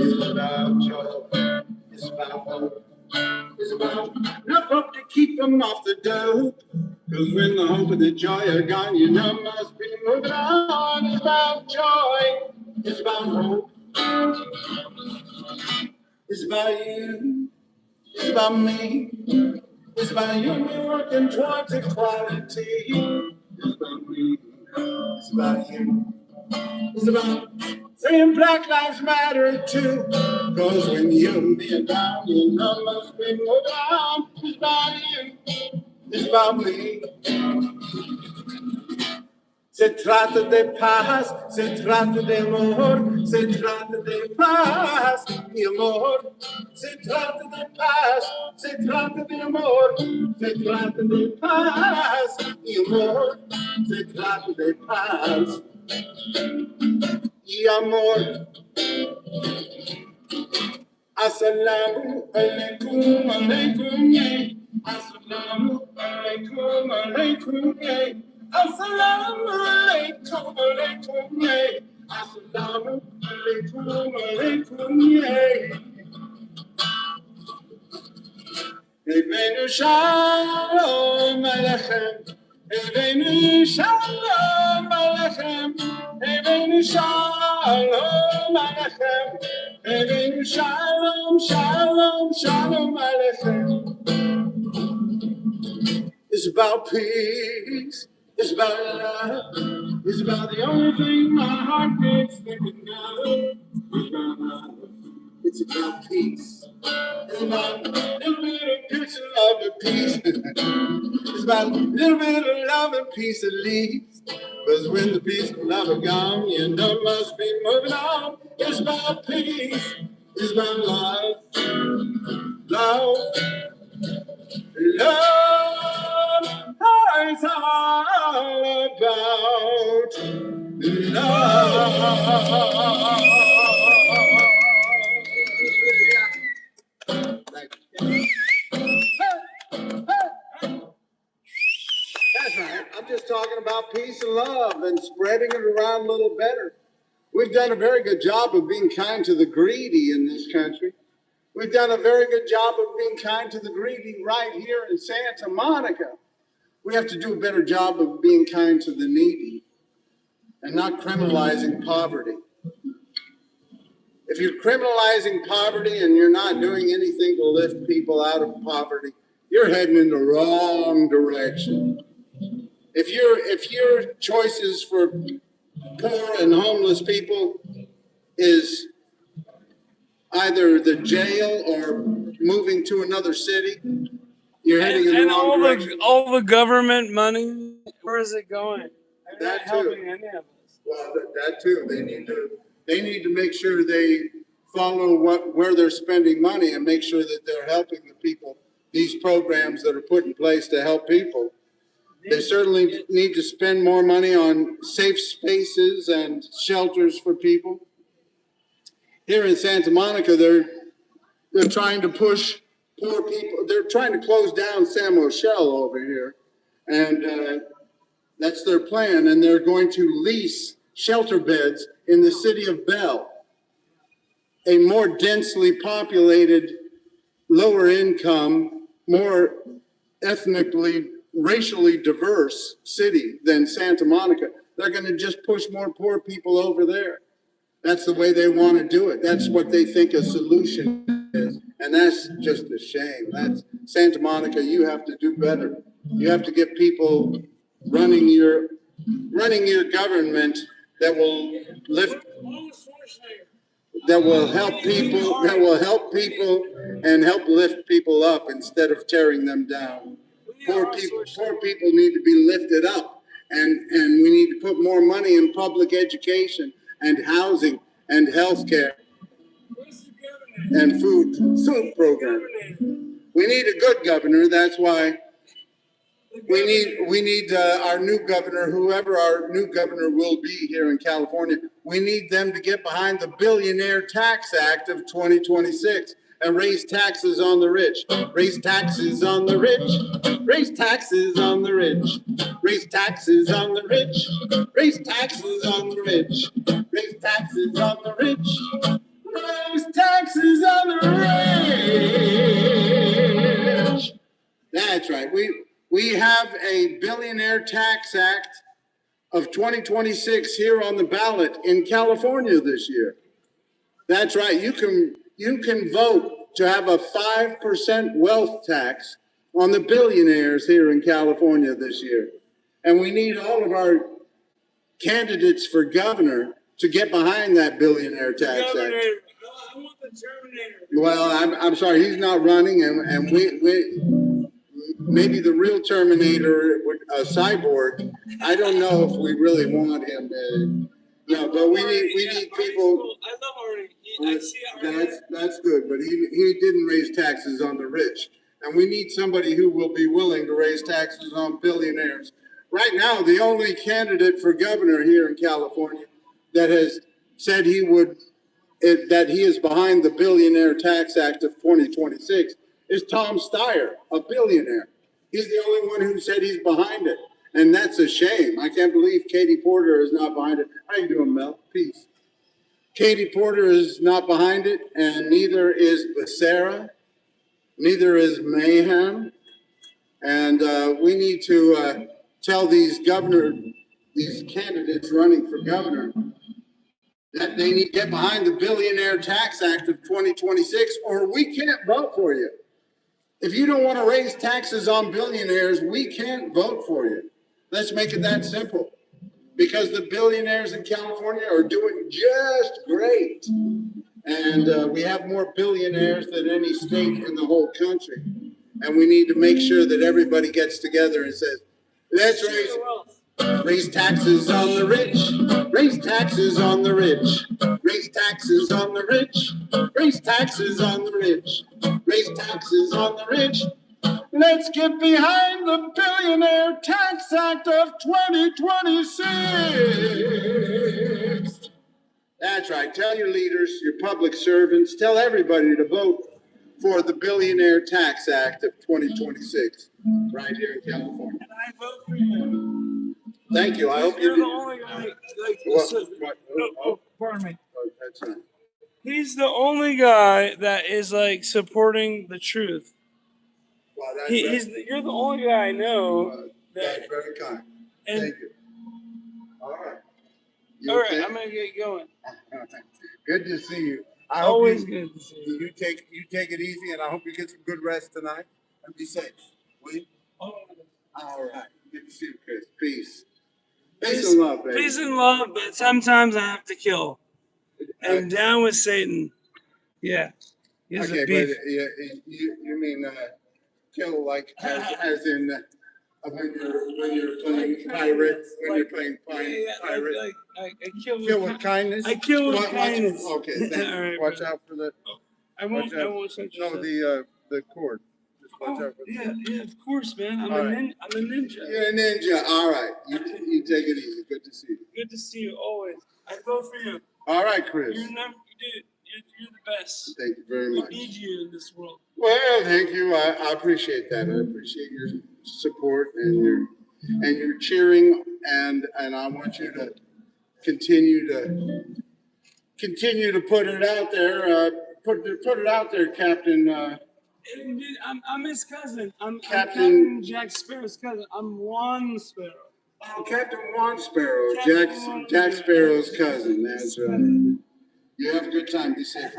It's about joy. It's about hope. It's about enough hope to keep them off the dope. Because when the hope and the joy are gone, you know must be moving on. It's about joy. It's about hope. It's about you. It's about me. It's about you and me working towards equality. It's about me. It's about you. It's about saying Black Lives Matter too. Cause when you and me are down, you know must be moving on. It's about you. It's about me. Se trata de paz, se trata de amor, se trata de paz y amor. Se trata de paz, se trata de amor, se trata de paz y amor. Se trata de paz y amor. Assalamu alaikum, alaikum, yeah. Assalamu alaikum, alaikum, yeah. Assalamu alaikum, alaikum, yeah. Assalamu alaikum, alaikum, yeah. Evenu shalom aleichem. Evenu shalom aleichem. Evenu shalom. Shalom Aleichem. Having Shalom, Shalom, Shalom Aleichem. It's about peace. It's about love. It's about the only thing my heart keeps thinking of. It's about love. It's about peace. It's about a little bit of peace and love and peace. It's about a little bit of love and peace at least. Because when the peace and love are gone, you know must be moving on. It's about peace. It's about love. Love. Love. It's all about love. That's right. I'm just talking about peace and love and spreading it around a little better. We've done a very good job of being kind to the greedy in this country. We've done a very good job of being kind to the greedy right here in Santa Monica. We have to do a better job of being kind to the needy and not criminalizing poverty. If you're criminalizing poverty and you're not doing anything to lift people out of poverty, you're heading in the wrong direction. If your choices for poor and homeless people is either the jail or moving to another city, you're heading in the wrong direction. All the government money, where is it going? They're not That too. helping any of us. Well, that too. They need to make sure they follow where they're spending money and make sure that they're helping the people. These programs that are put in place to help people. They certainly need to spend more money on safe spaces and shelters for people. Here in Santa Monica, they're trying to push poor people. They're trying to close down San Michelle over here, and that's their plan. And they're going to lease shelter beds in the city of Bell, a more densely populated, lower income, more ethnically, racially diverse city than Santa Monica. They're going to just push more poor people over there. That's the way they want to do it. That's what they think a solution is. And that's just a shame. That's Santa Monica, you have to do better. You have to get people running your government that will lift, that will help people and help lift people up instead of tearing them down. Poor people need to be lifted up, and we need to put more money in public education and housing and health care and food program. We need a good governor. That's why we need our new governor, whoever our new governor will be here in California. We need them to get behind the Billionaire Tax Act of 2026 and raise taxes on the rich. Raise taxes on the rich. Raise taxes on the rich. Raise taxes on the rich. Raise taxes on the rich. Raise taxes on the rich. Raise taxes on the rich. That's right. We have a Billionaire Tax Act of 2026 here on the ballot in California this year. That's right. You can vote to have a 5% wealth tax on the billionaires here in California this year. And we need all of our candidates for governor to get behind that Billionaire Tax Act. I want the Terminator. Well, I'm sorry, he's not running, and we maybe the real Terminator, a cyborg. I don't know if we really want him. No, but we need people. I love Arnie. I see Arnie. That's good, but he didn't raise taxes on the rich, and we need somebody who will be willing to raise taxes on billionaires. Right now, the only candidate for governor here in California that has said that he is behind the Billionaire Tax Act of 2026 is Tom Steyer, a billionaire. He's the only one who said he's behind it. And that's a shame. I can't believe Katie Porter is not behind it. How you doing, Mel? Peace. Katie Porter is not behind it, and neither is Becerra, neither is Mayhem. And we need to tell these candidates running for governor that they need to get behind the Billionaire Tax Act of 2026, or we can't vote for you. If you don't want to raise taxes on billionaires, we can't vote for you. Let's make it that simple. Because the billionaires in California are doing just great. And we have more billionaires than any state in the whole country. And we need to make sure that everybody gets together and says, let's raise taxes on the rich, raise taxes on the rich, raise taxes on the rich, raise taxes on the rich, raise taxes on the rich. Let's get behind the Billionaire Tax Act of 2026. That's right. Tell your leaders, your public servants, tell everybody to vote for the Billionaire Tax Act of 2026 right here in California. And I vote for you. Thank you. I hope You're you the only guy. Like, pardon me. That's right. He's the only guy that is like supporting the truth. Well, that's You're the only guy I know that's very kind. And, Thank you. All right. All right, I'm gonna get going. Good to see you. Always good to see you. You take it easy, and I hope you get some good rest tonight. And be safe. Will you? All right. Good to see you, Chris. Peace. Peace and love, baby. Peace and love, but sometimes I have to kill. And down with Satan. Yeah. He's okay, a beef. but you mean kill like as in when you're playing pirate, when you're playing pirate. I kill with kindness. I kill with kindness. Okay, thank you. All right, Watch out for the. I won't touch No, yourself. the cord. Just watch out for yeah, of course, man. I'm a ninja. You're a ninja. All right. You take it easy. Good to see you. Good to see you always. I vote for you. All right, Chris. You're the best. Thank you very much. We need you in this world. Well, thank you. I appreciate that. I appreciate your support and your cheering, and I want you to continue to put it out there. Put it out there, Captain. I'm his cousin. I'm Captain Jack Sparrow's cousin. I'm Juan Sparrow. Oh, Captain Juan Sparrow, Jack Sparrow's cousin. That's right. You have a good time. Be safe.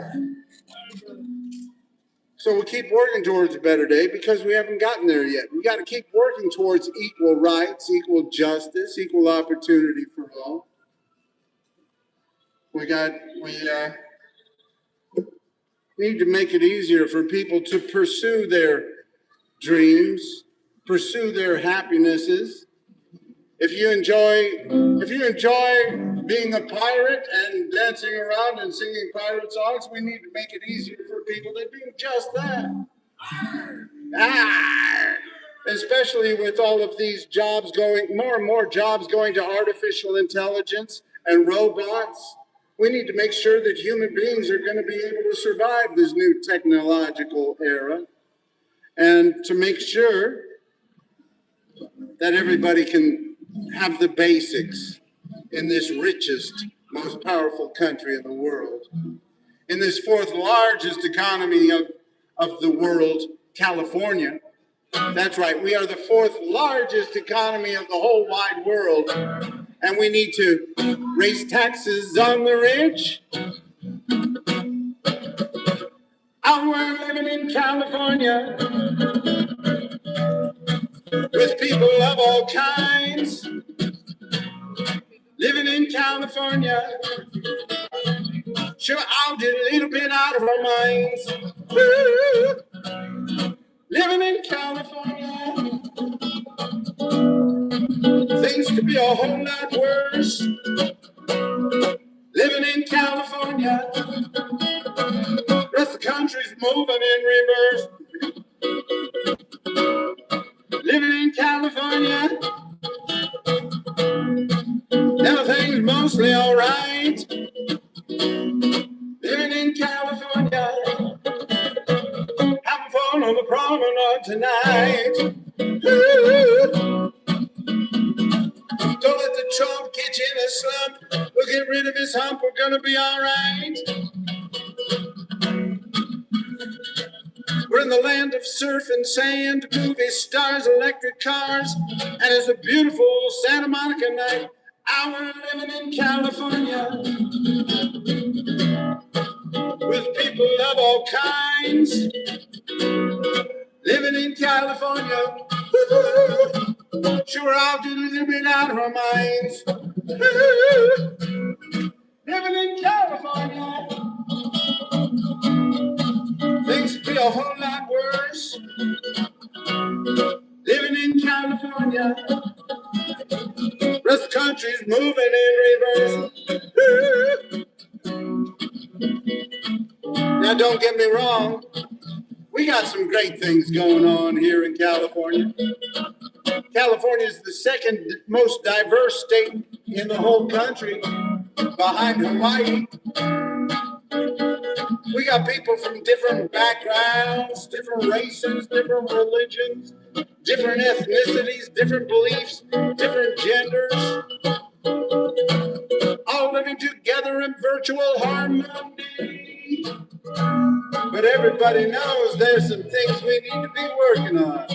So we'll keep working towards a better day because we haven't gotten there yet. We got to keep working towards equal rights, equal justice, equal opportunity for all. We need to make it easier for people to pursue their dreams, pursue their happinesses. If you enjoy being a pirate and dancing around and singing pirate songs, we need to make it easier for people to do just that. Especially with all of these jobs more and more jobs going to artificial intelligence and robots. We need to make sure that human beings are going to be able to survive this new technological era, and to make sure that everybody can have the basics in this richest, most powerful country in the world, in this fourth largest economy of the world, California. That's right, we are the fourth largest economy of the whole wide world, and we need to raise taxes on the rich. We're living in California with people of all kinds. Living in California, sure all get a little bit out of our minds. Woo. Living in California, things could be a whole lot worse. Living in California, the rest of the country's moving in reverse. Living in California, everything's mostly all right. Living in California, having fun on the promenade tonight. Ooh. Don't let the Trump get you in a slump. We'll get rid of his hump. We're gonna be all right. We're in the land of surf and sand, movie stars, electric cars, and it's a beautiful Santa Monica night. Our living in California with people of all kinds. Living in California, sure I'll do a little bit out of our minds. Living in California, things could be a whole lot worse. Living in California, rest of the country's moving in reverse. Now don't get me wrong, we got some great things going on here in California. California is the second most diverse state in the whole country, behind Hawaii. We got people from different backgrounds, different races, different religions, different ethnicities, different beliefs, different genders, all living together in virtual harmony. But everybody knows there's some things we need to be working on.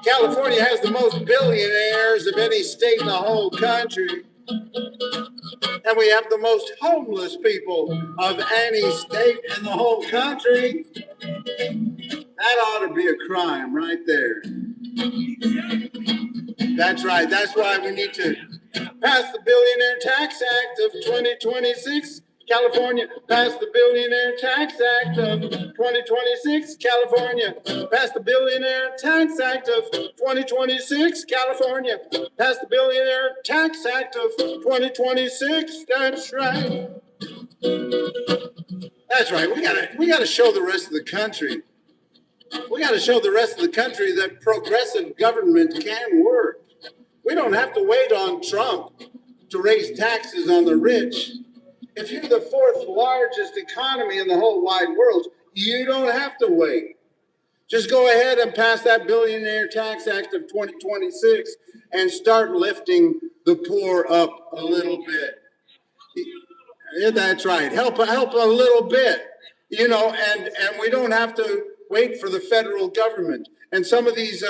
California has the most billionaires of any state in the whole country. And we have the most homeless people of any state in the whole country. That ought to be a crime right there. That's right. That's why we need to pass the Billionaire Tax Act of 2026. California, pass the Billionaire Tax Act of 2026. California, pass the Billionaire Tax Act of 2026. California, pass the Billionaire Tax Act of 2026. That's right. That's right. We gotta show the rest of the country. We gotta show the rest of the country that progressive government can work. We don't have to wait on Trump to raise taxes on the rich. If you're the fourth largest economy in the whole wide world, you don't have to wait. Just go ahead and pass that Billionaire Tax Act of 2026 and start lifting the poor up a little bit. Yeah, that's right. Help a little bit, you know, and we don't have to wait for the federal government. And some of these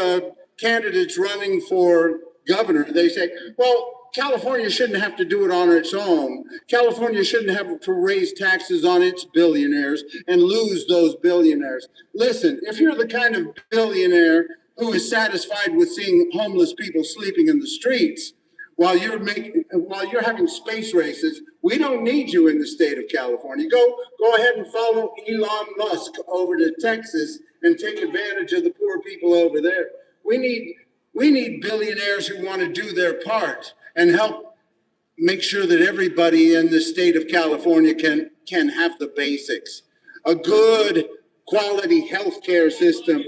candidates running for governor, they say, well, California shouldn't have to do it on its own. California shouldn't have to raise taxes on its billionaires and lose those billionaires. Listen, if you're the kind of billionaire who is satisfied with seeing homeless people sleeping in the streets while you're having space races, we don't need you in the state of California. Go ahead and follow Elon Musk over to Texas and take advantage of the poor people over there. We need billionaires who want to do their part and help make sure that everybody in the state of California can have the basics. A good quality healthcare system.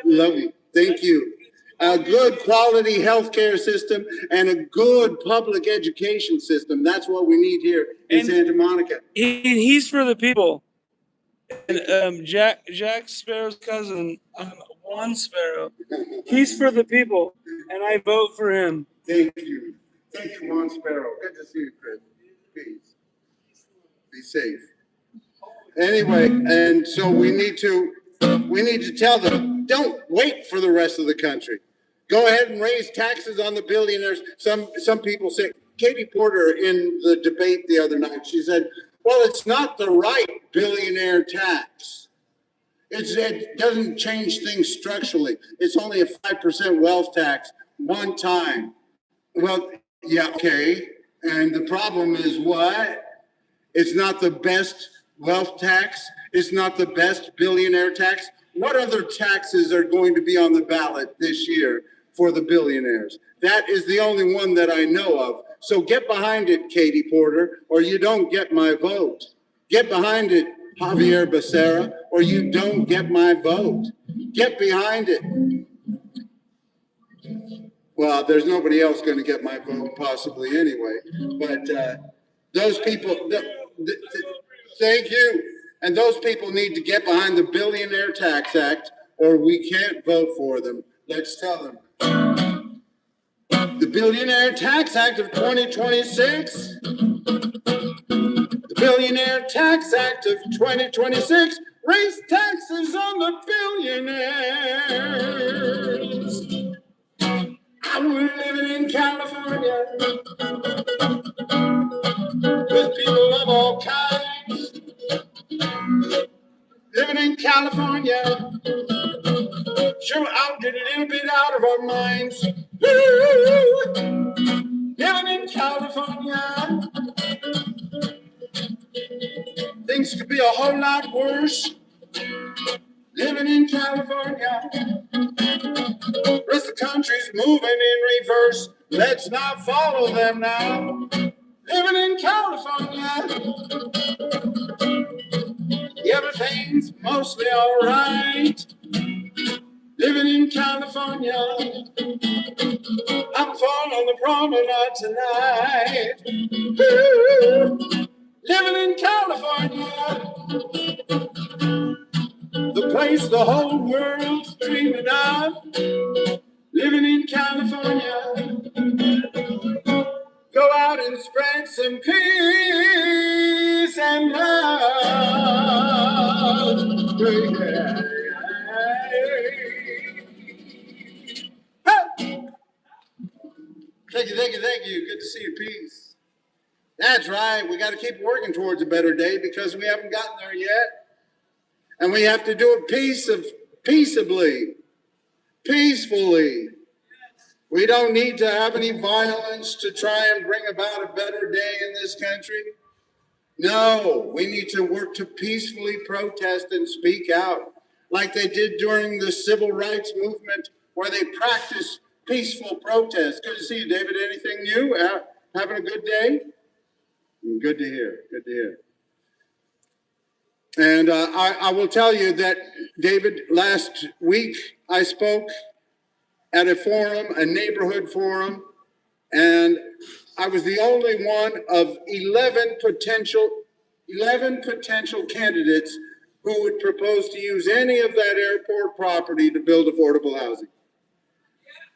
Love you. Thank you. A good quality healthcare system and a good public education system. That's what we need here in Santa Monica. He's for the people. And Jack Sparrow's cousin, Juan Sparrow, he's for the people, and I vote for him. Thank you. Thank you, Juan Sparrow. Good to see you, Chris. Peace. Be safe. Anyway, and so we need to tell them, don't wait for the rest of the country. Go ahead and raise taxes on the billionaires. Some people say, Katie Porter in the debate the other night, she said, well, it's not the right billionaire tax. It doesn't change things structurally. It's only a 5% wealth tax one time. Well, yeah, okay. And the problem is what? It's not the best wealth tax. It's not the best billionaire tax. What other taxes are going to be on the ballot this year for the billionaires? That is the only one that I know of. So get behind it, Katie Porter, or you don't get my vote. Get behind it, Javier Becerra, or you don't get my vote. Get behind it. Well, there's nobody else going to get my vote possibly anyway. But those people, thank you. And those people need to get behind the Billionaire Tax Act or we can't vote for them. Let's tell them. The Billionaire Tax Act of 2026. The Billionaire Tax Act of 2026. Raise taxes on the billionaires. of our minds. Woo! Living in California, things could be a whole lot worse. Living in California, rest of the country's moving in reverse. Let's not follow them now. Living in California, everything's mostly all right. Living in California, I'm falling on the promenade tonight. Woo! Living in California, the place the whole world's dreaming of. Living in California, go out and spread some peace and love. Yeah. Hey! Thank you, thank you, thank you. Good to see you. Peace. That's right. We got to keep working towards a better day because we haven't gotten there yet. And we have to do it peaceably, peacefully. We don't need to have any violence to try and bring about a better day in this country. No, we need to work to peacefully protest and speak out like they did during the civil rights movement where they practiced peaceful protest. Good to see you, David. Anything new? Having a good day? Good to hear. Good to hear. And I will tell you that, David, last week I spoke at a forum, a neighborhood forum, and I was the only one of 11 potential candidates who would propose to use any of that airport property to build affordable housing.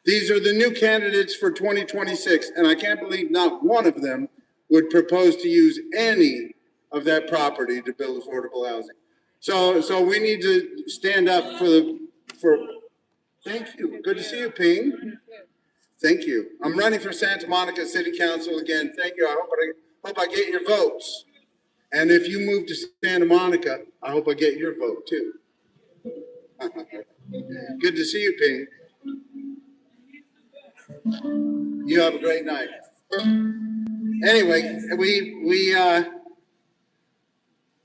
These are the new candidates for 2026, and I can't believe not one of them would propose to use any of that property to build affordable housing. So we need to stand up for. Thank you. Good to see you, Ping. Thank you. I'm running for Santa Monica City Council again. Thank you. I hope I get your votes. And if you move to Santa Monica, I hope I get your vote too. Good to see you, Ping. You have a great night. Anyway,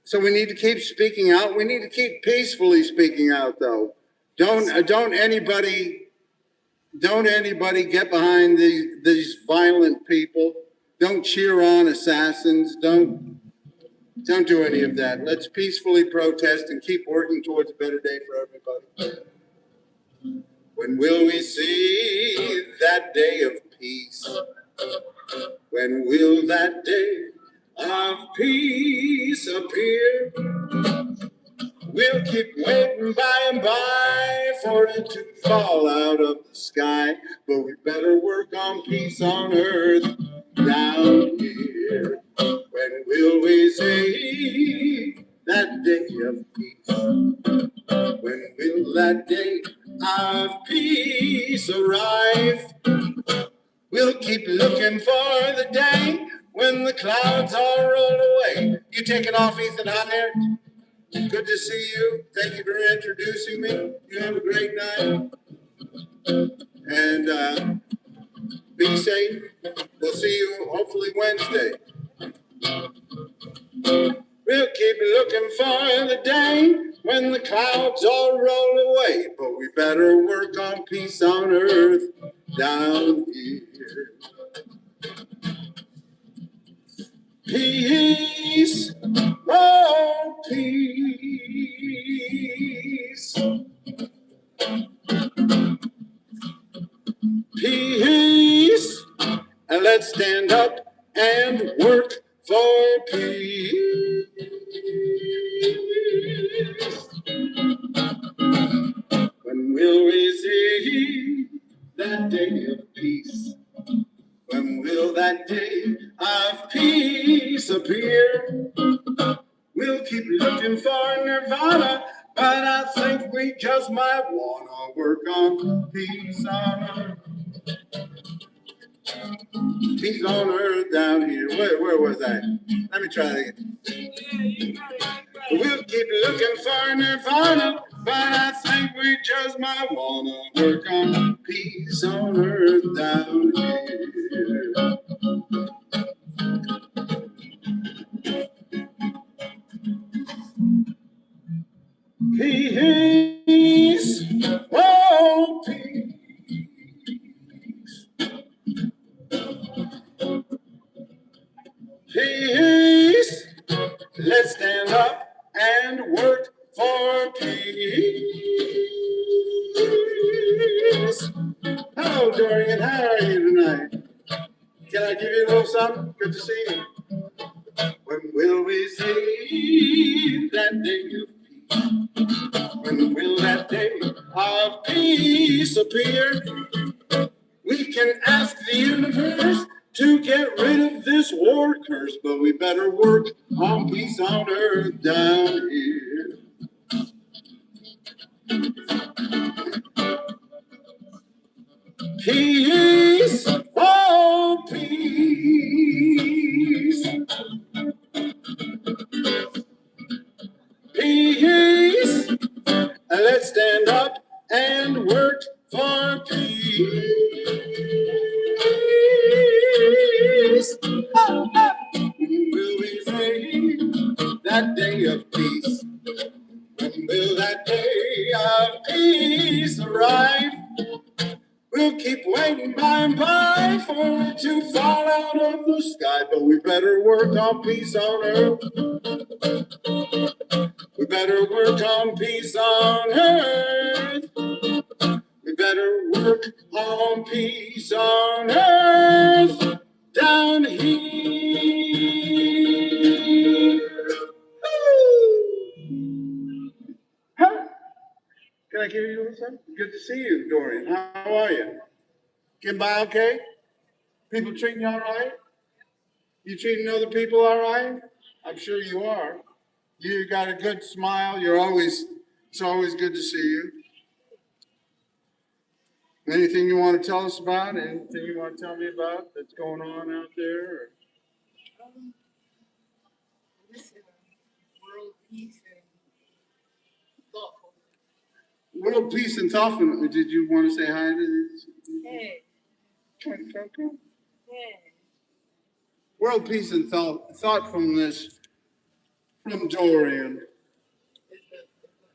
so we need to keep speaking out. We need to keep peacefully speaking out, though. Don't anybody get behind these violent people. Don't cheer on assassins. Don't do any of that. Let's peacefully protest and keep working towards a better day for everybody. When will we see that day of peace? When will that day of peace appear? We'll keep waiting by and by for it to fall out of the sky, but we better work on peace on earth down here. When will we see that day of peace? When will that day of peace arrive? We'll keep looking for the day when the clouds all roll away. You take it off, Ethan Hunter. Good to see you. Thank you for introducing me. You have a great night. And be safe. We'll see you hopefully Wednesday. We'll keep looking for the day when the clouds all roll away. But we better work on peace on earth down here. Peace, oh peace. Peace, and let's stand up and work for peace. When will we see that day of peace? When will that day of peace appear? We'll keep looking for nirvana, but I think we just might want to work on peace on earth. Peace on earth down here. Where was that? Let me try that again. We'll keep looking for nirvana, but but I think we just might wanna work on peace on earth down here. Peace, oh peace. Peace, let's stand up and work for peace. Hello, Dorian, how are you tonight? Can I give you a little something? Good to see you. When will we see that day of peace? When will that day of peace appear? We can ask the universe to get rid of this war curse, but we better work on peace on earth down here. Peace, oh peace. Peace, let's stand up and work for peace. Will we say that day of peace? When will that day of peace arrive? We'll keep waiting by and by for it to fall out of the sky, but we better work on peace on earth. We better work on peace on earth. We better work on peace on earth down here. Huh? Can I give you a little something? Good to see you, Dorian. How are you? Getting by okay? People treating you all right? You treating other people all right? I'm sure you are. You got a good smile. It's always good to see you. Anything you want to tell us about? Anything you want to tell me about that's going on out there? This world peace and thoughtful. World peace and thoughtfulness. Did you want to say hi to this? Hey. Hey. World peace and thoughtfulness from Dorian. It's the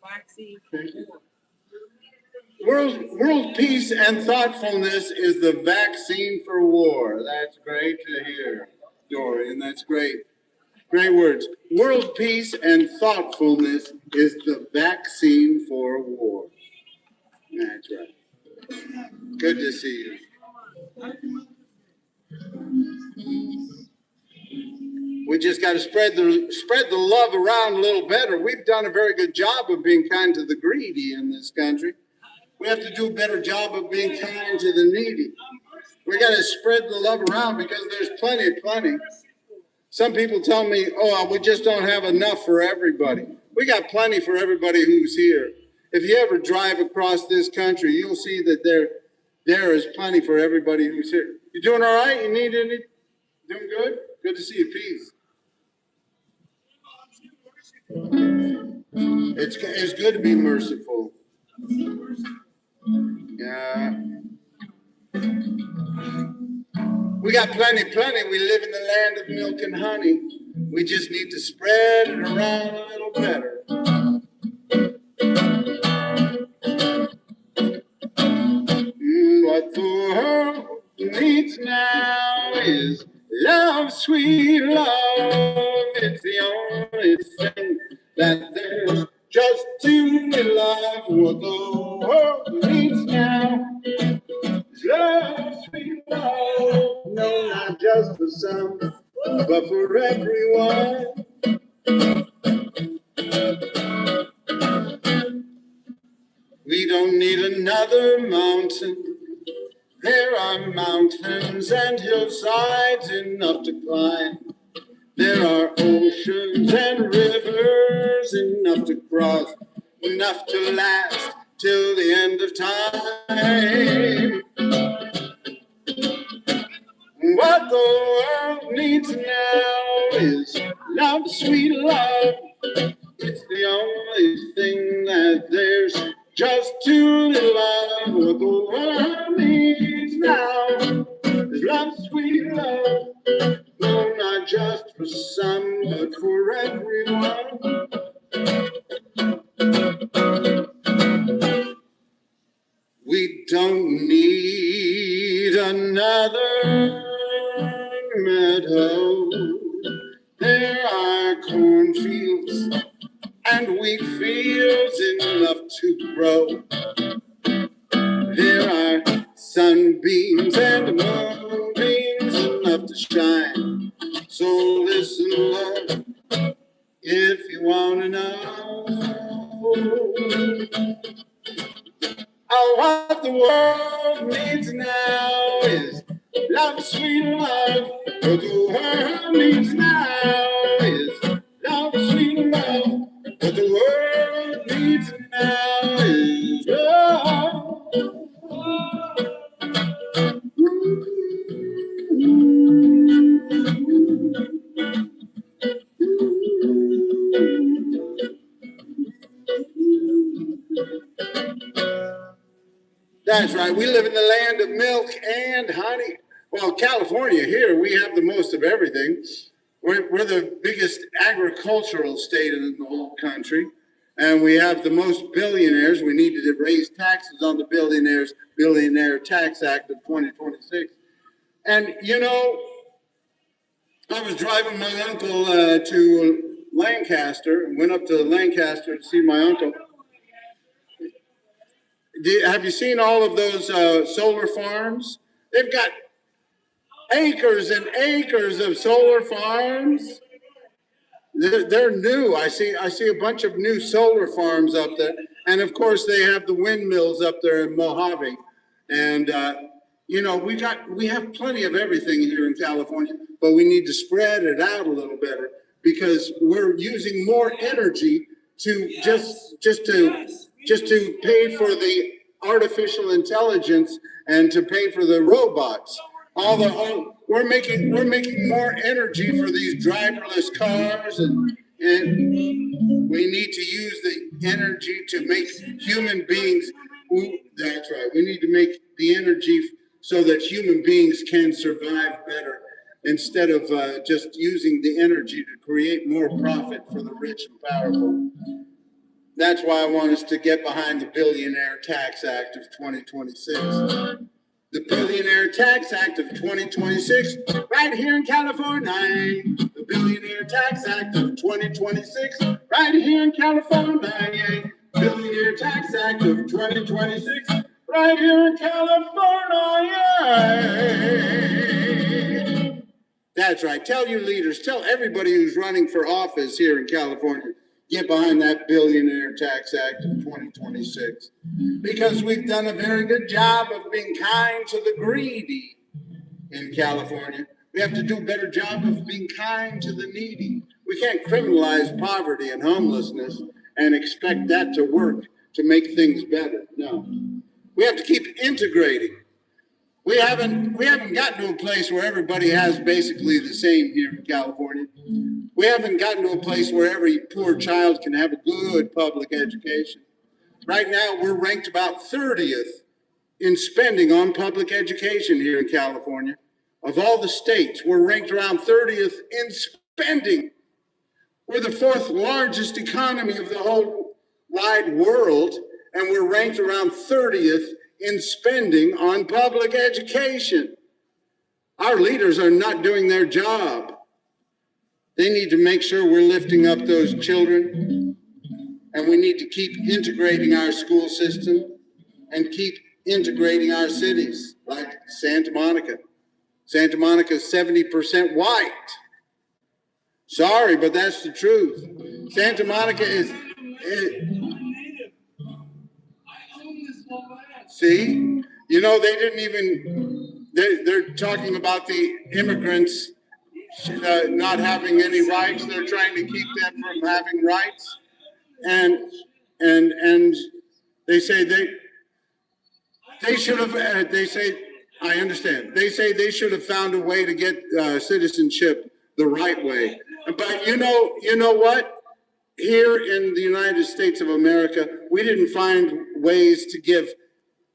vaccine. World peace and thoughtfulness is the vaccine for war. That's great to hear, Dorian. That's great. Great words. World peace and thoughtfulness is the vaccine for war. That's right. Good to see you. We just got to spread the love around a little better. We've done a very good job of being kind to the greedy in this country. We have to do a better job of being kind to the needy. We got to spread the love around because there's plenty. Some people tell me, oh, we just don't have enough for everybody. We got plenty for everybody who's here. If you ever drive across this country, you'll see that there is plenty for everybody who's here. You doing all right? You need any? Doing good? Good to see you. Peace. It's good to be merciful. Yeah. We got plenty. We live in the land of milk and honey. We just need to spread it around a little better. What the world needs now is love, sweet love. It's the only thing that there's just to love. What the world needs now is love, sweet love. No, not just for some, but for everyone. We don't need another mountain. There are mountains and hillsides enough to climb. There are oceans and rivers enough to cross, enough to last till the end of time. What the world needs now is love, sweet love. It's the only thing that there's don't need another meadow. There are cornfields and wheat fields enough to grow. There are sunbeams and moonbeams enough to shine. So listen, Lord, if you want to know what the world needs now is love, sweet love. What the world needs now is love, sweet love. What the world needs now is love. That's right. We live in the land of milk and honey. Well, California, here, we have the most of everything. We're the biggest agricultural state in the whole country. And we have the most billionaires. We needed to raise taxes on the Billionaire Tax Act of 2026. And, you know, I was driving my uncle to Lancaster and went up to Lancaster to see my uncle. Have you seen all of those solar farms? They've got acres and acres of solar farms. They're new. I see a bunch of new solar farms up there, and of course they have the windmills up there in Mojave. And you know, we have plenty of everything here in California, but we need to spread it out a little better because we're using more energy to just to pay for the artificial intelligence and to pay for the robots. We're making more energy for these driverless cars, and we need to use the energy to make human beings. That's right. We need to make the energy so that human beings can survive better instead of just using the energy to create more profit for the rich and powerful. That's why I want us to get behind the Billionaire Tax Act of 2026. The Billionaire Tax Act of 2026, right here in California. The Billionaire Tax Act of 2026, right here in California. Billionaire Tax Act of 2026, right here in California. That's right. Tell your leaders, tell everybody who's running for office here in California, get behind that Billionaire Tax Act of 2026. Because we've done a very good job of being kind to the greedy in California. We have to do a better job of being kind to the needy. We can't criminalize poverty and homelessness and expect that to work to make things better. No. We have to keep integrating. We haven't gotten to a place where everybody has basically the same here in California. We haven't gotten to a place where every poor child can have a good public education. Right now, we're ranked about 30th in spending on public education here in California. Of all the states, we're ranked around 30th in spending. We're the fourth largest economy of the whole wide world, and we're ranked around 30th in spending on public education. Our leaders are not doing their job. They need to make sure we're lifting up those children, and we need to keep integrating our school system and keep integrating our cities, like Santa Monica. Santa Monica is 70% white. Sorry, but that's the truth. Santa Monica is see, you know, they didn't even, they're talking about the immigrants not having any rights. They're trying to keep them from having rights. And they say they should have, they say, I understand. They say they should have found a way to get citizenship the right way. But you know what? Here in the United States of America, we didn't find ways to give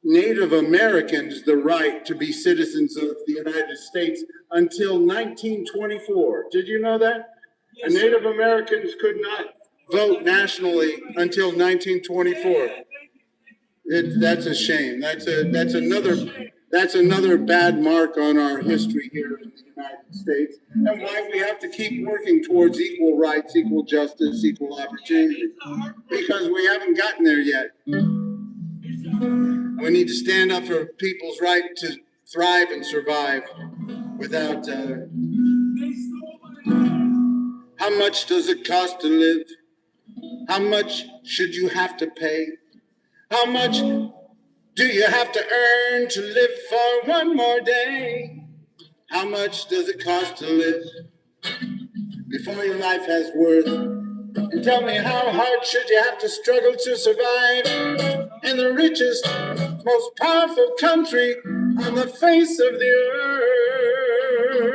Native Americans the right to be citizens of the United States until 1924. Did you know that? Yes, Native Americans could not vote nationally until 1924. That's a shame. That's another bad mark on our history here in the United States, and why we have to keep working towards equal rights, equal justice, equal opportunity, because we haven't gotten there yet. We need to stand up for people's right to thrive and survive without. How much does it cost to live? How much should you have to pay? How much do you have to earn to live for one more day? How much does it cost to live before your life has worth? And tell me, how hard should you have to struggle to survive in the richest, most powerful country on the face of the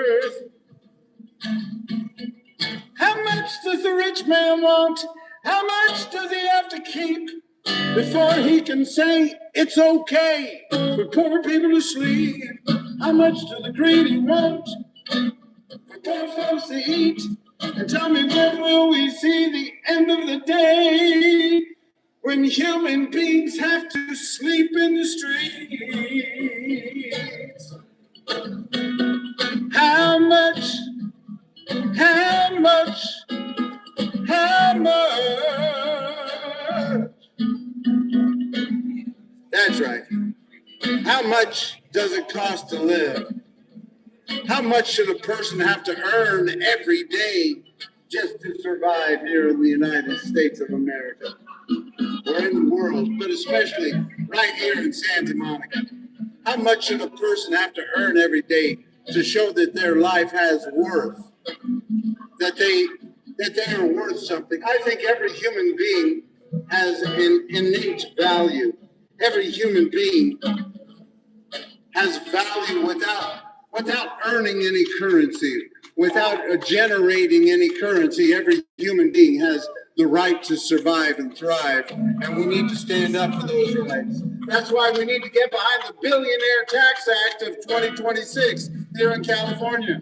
earth? How much does the rich man want? How much does he have to keep before he can say it's okay for poor people to sleep? How much do the greedy want for poor folks to eat? And tell me, when will we see the end of the day when human beings have to sleep in the streets? How much? How much? How much? That's right. How much does it cost to live? How much should a person have to earn every day just to survive here in the United States of America? Or in the world, but especially right here in Santa Monica? How much should a person have to earn every day to show that their life has worth? That they are worth something? I think every human being has an innate value. Every human being has value without earning any currency, without generating any currency. Every human being has the right to survive and thrive, and we need to stand up for those rights. That's why we need to get behind the Billionaire Tax Act of 2026 here in California.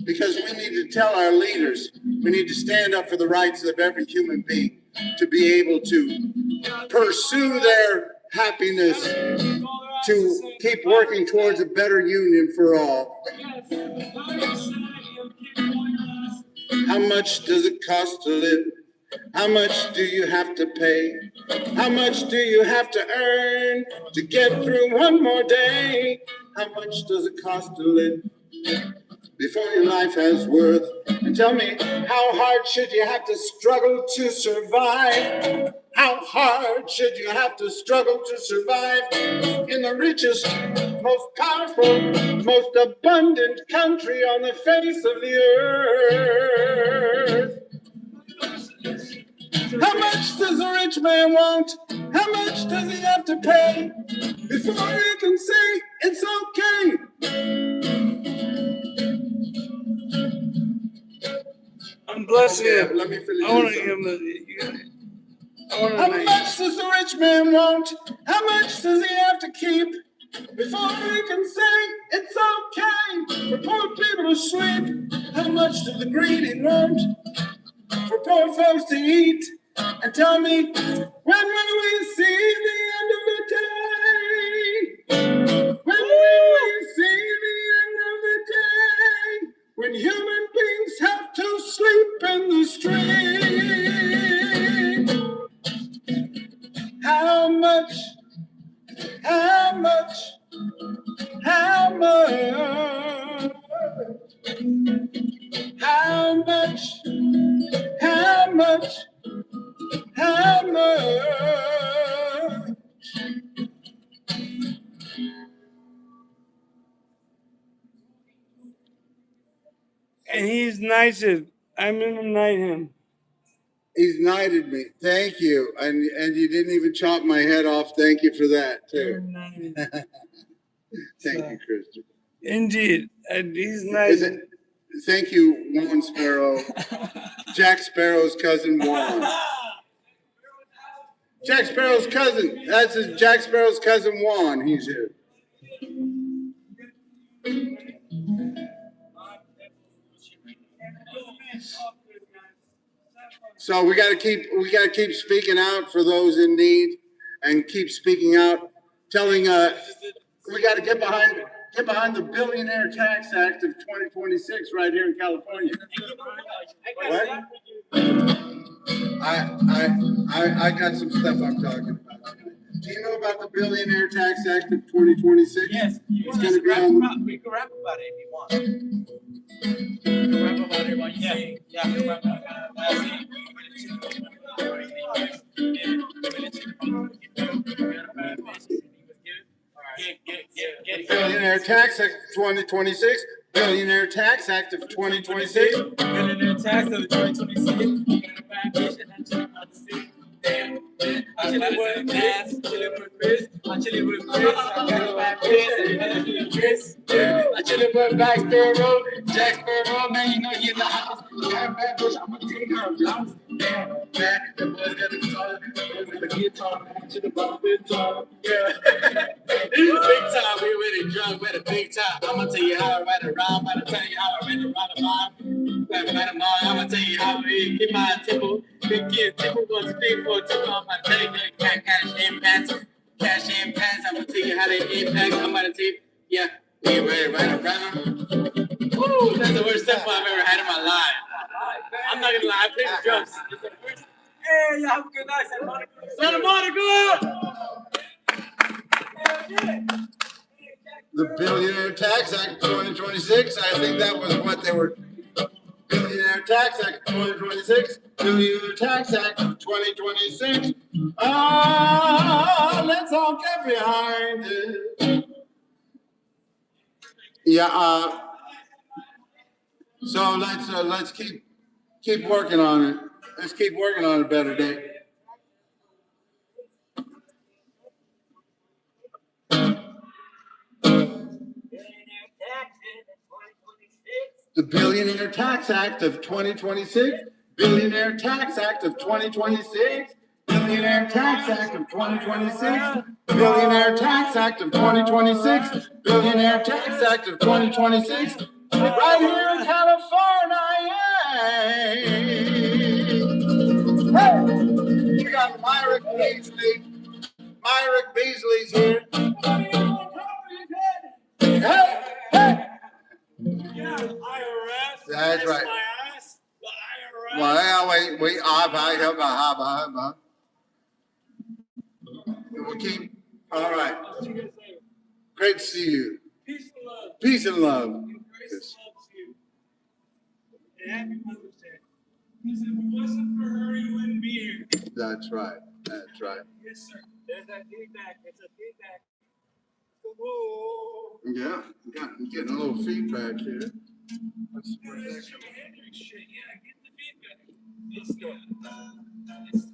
Because we need to tell our leaders, we need to stand up for the rights of every human being to be able to pursue their happiness, to keep working towards a better union for all. How much does it cost to live? How much do you have to pay? How much do you have to earn to get through one more day? How much does it cost to live before your life has worth? And tell me, how hard should you have to struggle to survive? How hard should you have to struggle to survive in the richest, most powerful, most abundant country on the face of the earth? How much does a rich man want? How much does he have to pay before he can say it's okay? I'm blessing him. Let me finish. I want to give him How much does the rich man want? How much does he have to keep before he can say it's okay for poor people to sleep? How much do the greedy want for poor folks to eat? And tell me, when will we see the end of the day? When will we see the end of the day? When human beings have to sleep in the street? How much? How much? How much? How much? How much? How much? And he's knighted. I'm gonna knight him. He's knighted me. Thank you. And you didn't even chop my head off. Thank you for that, too. Thank you, Christian. Indeed. And he's knighted. Thank you, Juan Sparrow. Jack Sparrow's cousin, Juan. Jack Sparrow's cousin. That's Jack Sparrow's cousin, Juan. He's here. So we got to keep speaking out for those in need. and keep speaking out, telling we got to get behind the Billionaire Tax Act of 2026 right here in California. What? I got some stuff I'm talking about tonight. Do you know about the Billionaire Tax Act of 2026? Yes. It's going to be on. We can rap about it if you want. Rap about it while you sing. Yeah, we can rap about it while I sing. Billionaire Tax Act of 2026. Billionaire Tax Act of 2026. Billionaire Tax Act of 2026. I'm chilling with Chris. I'm chilling with Chris. I got my Chris. I'm chilling with Black Sparrow, Jack Sparrow. Man, you know you're in the house. Got bad bitch, I'm gonna take her blouse. Damn, man, the boys got the guitar. The guitar, man, to the bump guitar. Yeah. Big time, we really drunk with a big time. I'm gonna tell you how I write a rhyme. I'm gonna tell you how I write a rhyme. I'm gonna tell you how we keep my tempo. Big kid, tempo was big for tempo on my day. Cash in pants. I'm gonna tell you how they impact. I'm gonna tell you, yeah, we ready right around. Woo, that's the worst tempo I've ever had in my life. I'm not gonna lie, I played the drums. Hey, y'all have a good night, Santa Monica. The Billionaire Tax Act 2026. I think that was what they were. Billionaire Tax Act 2026. Billionaire Tax Act 2026. Let's all get behind it. Yeah. So let's keep working on it. Let's keep working on a better day. The Billionaire Tax Act of 2026. Billionaire Tax Act of 2026. Billionaire Tax Act of 2026. Billionaire Tax Act of 2026. Billionaire Tax Act of 2026. Right here in California. Hey! We got Myrick Beasley. Myrick Beasley's here. Hey! Hey! Yeah, the IRS. That's right. My ass. The IRS. Well, we'll keep. All right. Great to see you. Peace and love. Peace and love. Grace loves you. And happy Mother's Day. Because if it wasn't for her, you wouldn't be here. That's right. That's right. Yes, sir. There's that feedback. It's a feedback. Whoa. Yeah, I'm getting a little feedback here. Shit, yeah, get the feedback. It's good. It's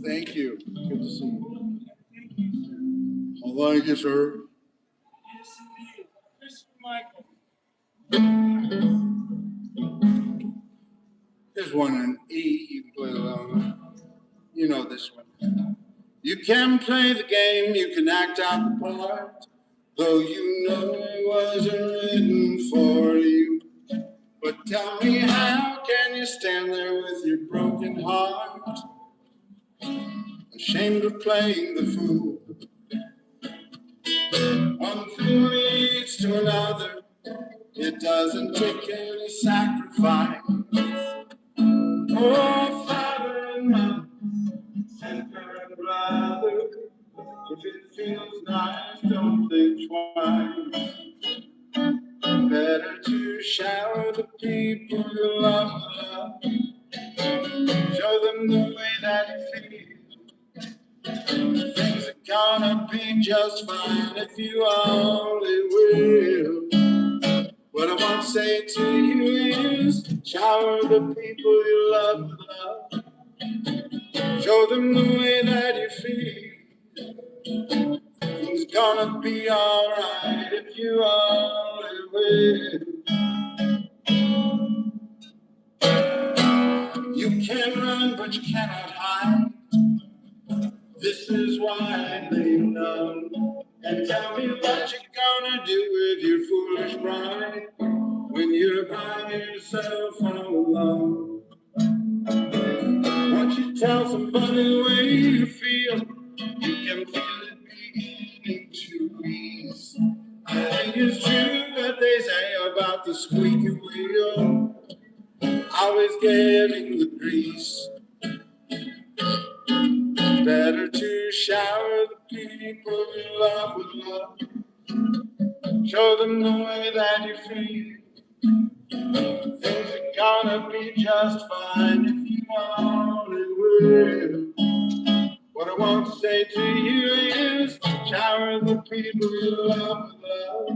Thank you. Good to see you. Thank you, sir. yes, indeed. Mr. Michael. There's one in E. You can play along with. You know this one. You can play the game, you can act out the part, though you know it wasn't written for you. But tell me, how can you stand there with your broken heart, ashamed of playing the fool? One fool leads to another, it doesn't take any sacrifice. Oh, father and mother, sister and brother, if it feels nice, don't think twice. Better to shower the people you love with love. Show them the way that you feel. Things are gonna be just fine if you only will. What I want to say to you is, shower the people you love with love. Show them the way that you feel. Things gonna be alright if you only will. You can run, but you cannot hide. This is why they know And tell me what you're gonna do with your foolish pride when you're by yourself all alone. Won't you tell somebody the way you feel? You can feel it beginning to ease. I think it's true that they say about the squeaky wheel, always getting the grease. Better to shower the people you love with love. Show them the way that you feel. Things are gonna be just fine if you only will. What I want to say to you is, shower the people you love with love.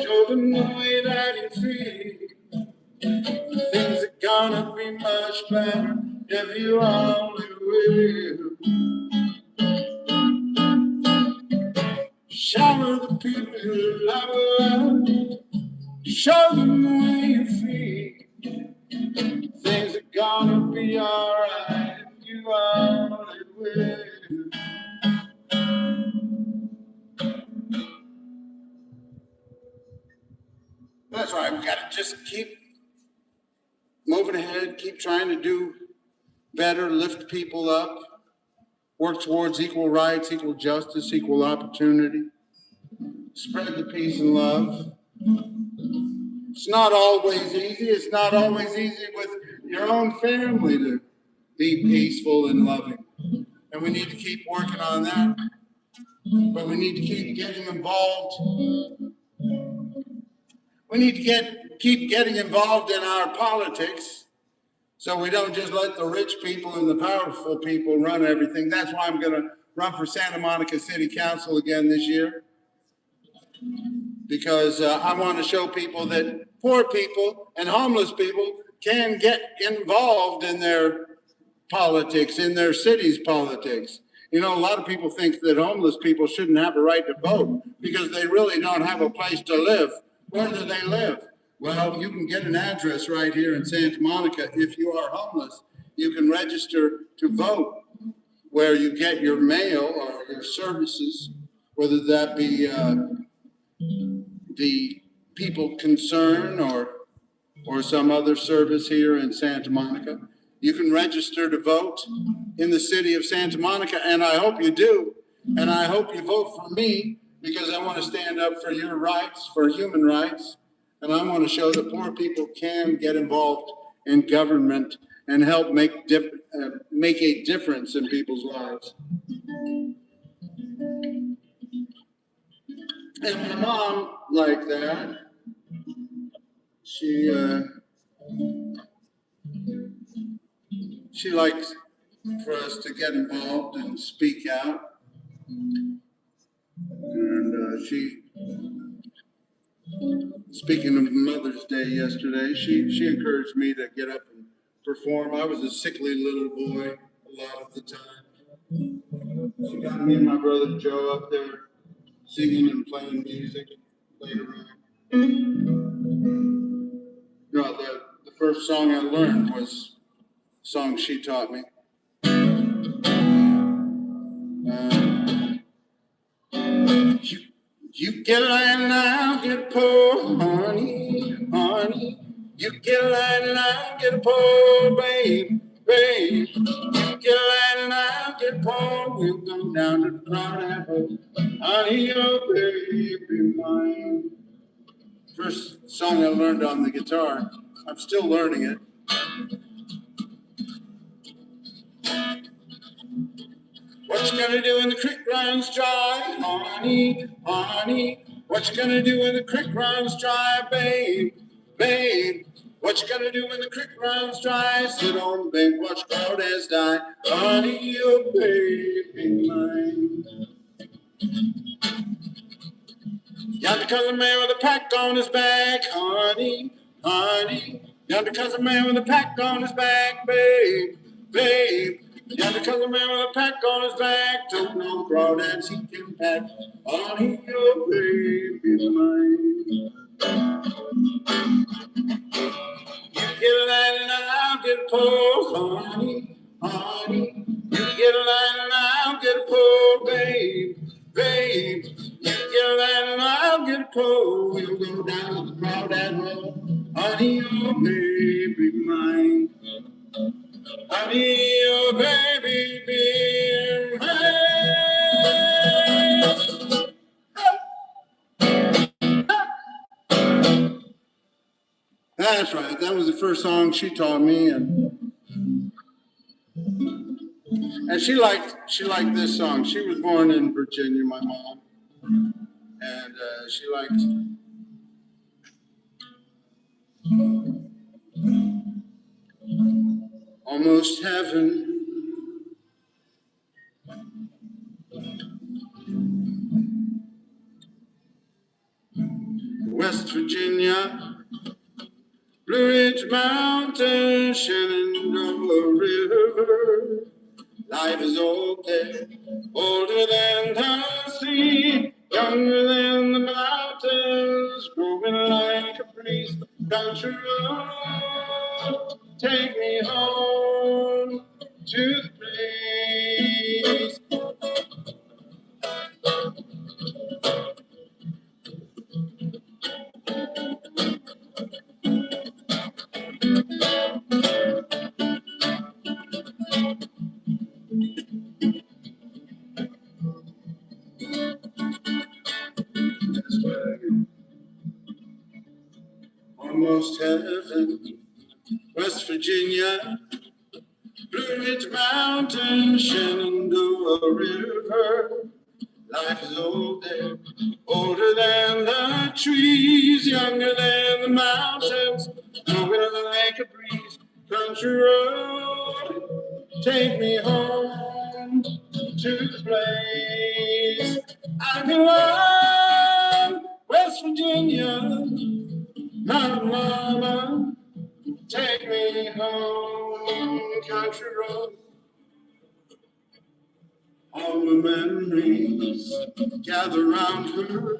Show them the way that you feel. Things are gonna be much better if you only will. Shower the people you love with love. Show them the way you feel. Things are gonna be alright if you only will. That's right, we gotta just keep moving ahead, keep trying to do better, lift people up, work towards equal rights, equal justice, equal opportunity, spread the peace and love. It's not always easy. It's not always easy with your own family to be peaceful and loving. And we need to keep working on that. But we need to keep getting involved. We need to keep getting involved in our politics so we don't just let the rich people and the powerful people run everything. That's why I'm going to run for Santa Monica City Council again this year, because I want to show people that poor people and homeless people can get involved in their politics, in their city's politics. You know, a lot of people think that homeless people shouldn't have a right to vote because they really don't have a place to live. Where do they live? Well, you can get an address right here in Santa Monica. If you are homeless, you can register to vote where you get your mail or your services, whether that be the People Concern or some other service here in Santa Monica. You can register to vote in the city of Santa Monica, and I hope you do. And I hope you vote for me because I want to stand up for your rights, for human rights. And I want to show that poor people can get involved in government and help make a difference in people's lives. And my mom, like that, she likes for us to get involved and speak out. And speaking of Mother's Day yesterday, she encouraged me to get up and perform. I was a sickly little boy a lot of the time. She got me and my brother Joe up there singing and playing music, playing around. You know, the first song I learned was a song she taught me. You get light and I'll get poor, honey, honey. You get light and I'll get poor, babe, babe. You get light and I'll get poor. We'll go down to the pineapple, honey, oh baby mine. First song I learned on the guitar. I'm still learning it. What you gonna do when the creek runs dry, honey, honey? What you gonna do when the creek runs dry, babe, babe? What you gonna do when the creek runs dry? Sit on the bank, watch crawdads die, honey, oh baby mine. Yonder comes a man with a pack on his back, honey, honey. Yonder comes a man with a pack on his back, babe, babe. Yonder comes a man with a pack on his back, don't know the crawdads he can pack, honey, oh baby mine. You get a line and I'll get a pole, honey, honey. You get a line and I'll get a pole, babe, babe. song she taught me, and she liked this song. She was born in Virginia, my mom, and she liked Almost Heaven. West Virginia, Blue Ridge Mountain, Shenandoah River. Life is old there, older than the sea, younger than the mountains, growing like a breeze. Country road, take me home to the place. That's where almost heaven, West Virginia, Blue Ridge Mountain, Shenandoah River. Life is old there, older than the trees, younger than the mountains, moving like a breeze. Country road, take me home to the place I belong. West Virginia, Mountain Mama, take me home. Country road. All the memories gather round her.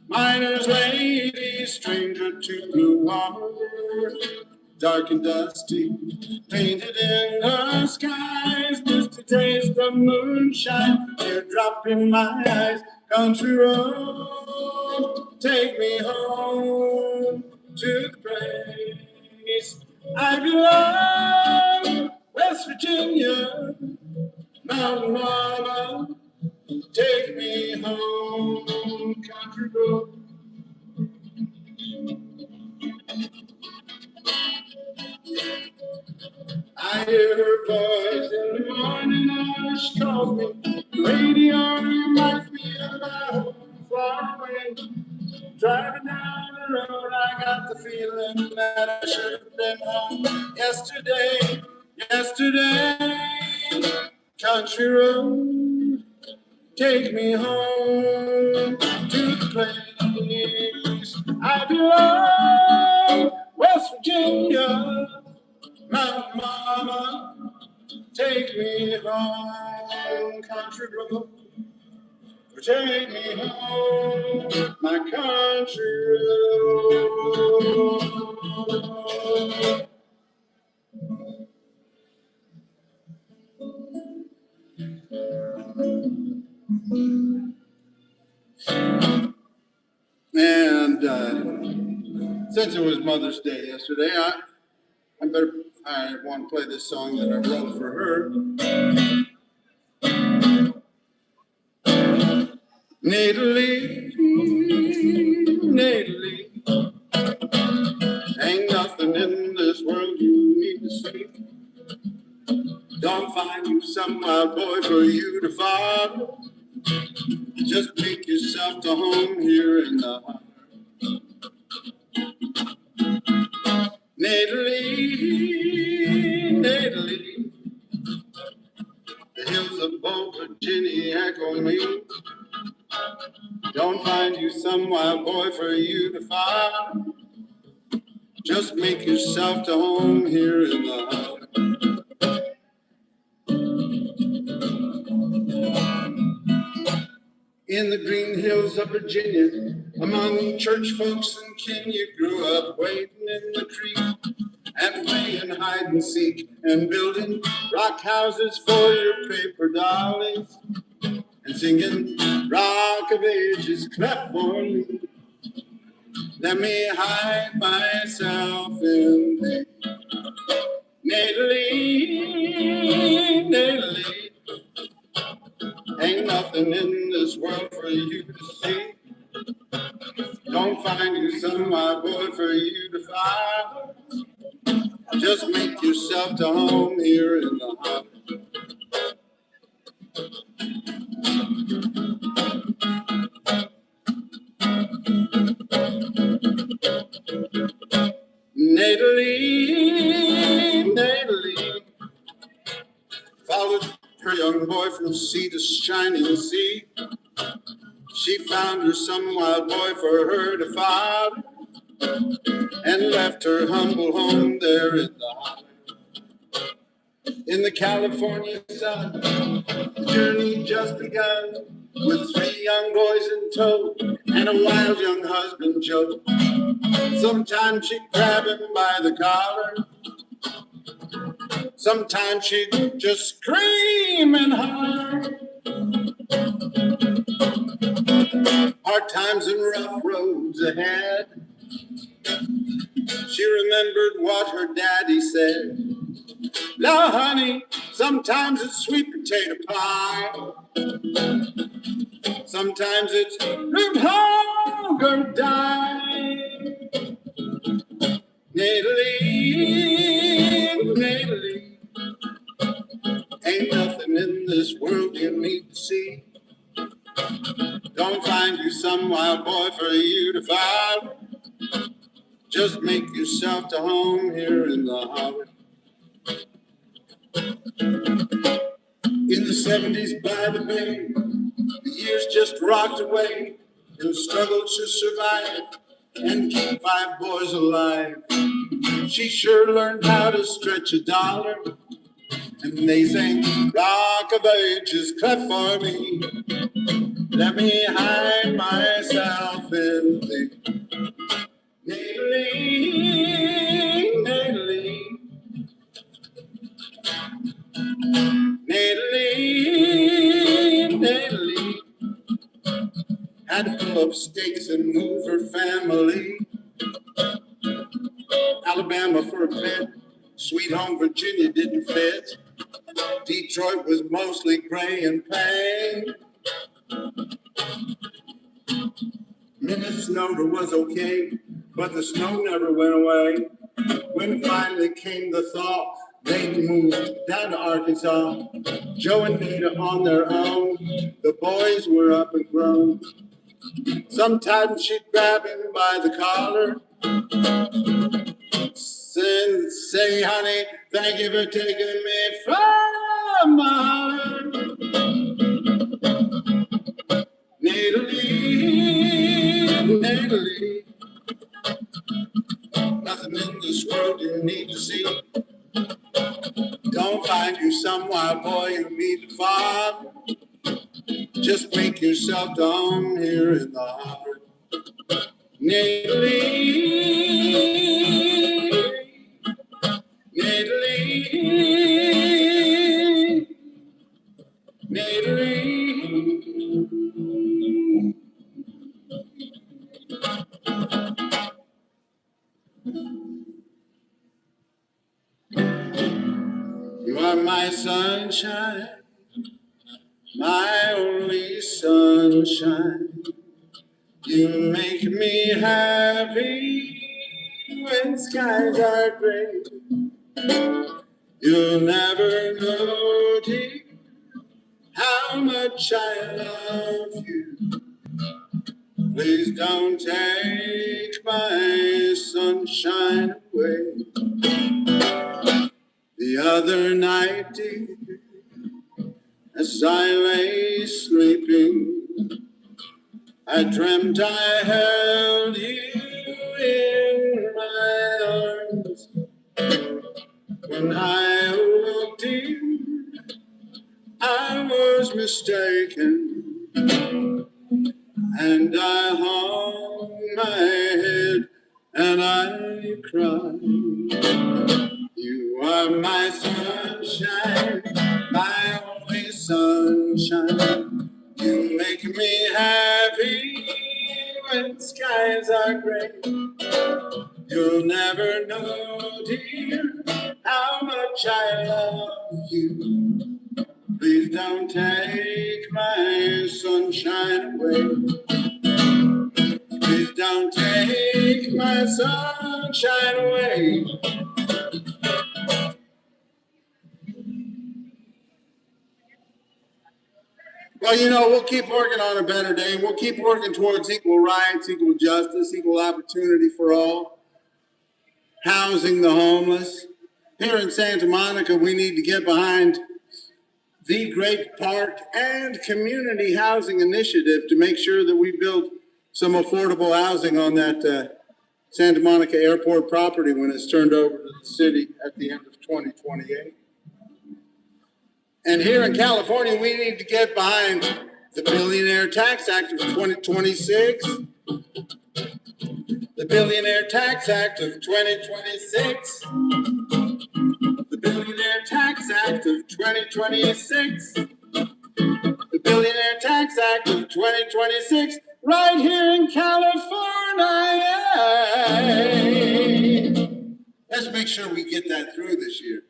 Miner's lady, stranger to the water. Dark and dusty, painted in the skies. Just a taste of moonshine, teardrop in my eyes. Country road, take me home to the place I belong. West Virginia, Mountain Mama, take me home, country road. I hear her voice in the morning as she calls me. The radio reminds me of my home far away. Driving down the road, I got the feeling that I should have been home yesterday. Country road, take me home to the place I belong. West Virginia, Mountain Mama, take me home. Country road, take me home. My country road. And since it was Mother's Day yesterday, I want to play this song that I wrote for her. Natalie, Natalie, ain't nothing in this world you need to see. Don't find you some wild boy for you to follow. Just make yourself to home here in the heart. Natalie, Natalie, the hills of old Virginia echo me. Don't find you some wild boy for you to follow. Just make yourself to home here in the heart. In the green hills of Virginia, among church folks and kin, you grew up wading in the creek and playing hide and seek and building rock houses for your paper dollies and singing Rock of Ages, clap for me. Let me hide myself in thee. Natalie, Natalie, ain't nothing in this world for you to see. Don't find you some my boy for you to find. Just make yourself to home here in the holler. Natalie followed her young boy from sea to shining sea. She found her some wild boy for her to father, and left her humble home there in the holler. In the California sun, the journey just begun, with 3 young boys in tow and a wild young husband, Joe. Sometimes she'd grab him by the collar, sometimes she'd just scream and holler. Hard times and rough roads ahead. She remembered what her daddy said. Now, honey, sometimes it's sweet potato pie. Sometimes it's root hog or die. Natalie, ain't nothing in this world you need to see. Don't find you some wild boy for you to follow. Just make yourself to home here in the holler. In the 70s by the bay, the years just rocked away in the struggle to survive and keep 5 boys alive. She sure learned how to stretch a dollar, and they sang, Rock of Ages, cleft for me. Let me hide myself in thee. Natalie had to pull up stakes and move her family. Alabama for a bit, Sweet Home Virginia didn't fit. Detroit was mostly gray and pain. Minnesota was okay, but the snow never went away. When finally came the thaw, they moved down to Arkansas. Joe and Nita on their own, the boys were up and grown. Sometimes she'd grab him by the collar and say, honey, thank you for taking me from my holler. Natalie, nothing in this world you need to see. Don't find you some wild boy you need to father. Just make yourself down here in the holler. Natalie. You are my sunshine, my only sunshine. You make me happy when skies are gray. You'll never know, dear, how much I love you. Please don't take my sunshine away. The other night, dear, as I lay sleeping, I dreamt I held you in my arms. When I looked in, I was mistaken, and I hung my head and I cried. You are my sunshine, my only sunshine. You make me happy when skies are gray. You'll never know, dear, how much I love you. Please don't take my sunshine away. Please don't take my sunshine away. Well, you know, we'll keep working on a better day. We'll keep working towards equal rights, equal justice, equal opportunity for all, housing the homeless. Here in Santa Monica, we need to get behind the Great Park and Community Housing Initiative to make sure that we build some affordable housing on that Santa Monica Airport property when it's turned over to the city at the end of 2028. And here in California, we need to get behind the Billionaire Tax Act of 2026. The Billionaire Tax Act of 2026. The Billionaire Tax Act of 2026. The Billionaire Tax Act of 2026. Right here in California. Let's make sure we get that through this year.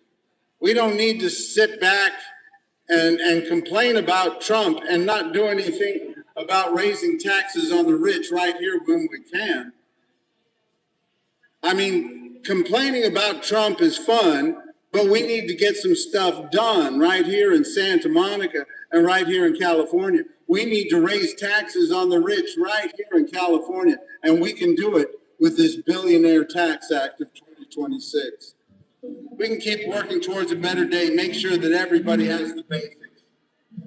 We don't need to sit back and complain about Trump and not do anything about raising taxes on the rich right here when we can. I mean, complaining about Trump is fun, but we need to get some stuff done right here in Santa Monica and right here in California. We need to raise taxes on the rich right here in California, and we can do it with this Billionaire Tax Act of 2026. We can keep working towards a better day, make sure that everybody has the basics,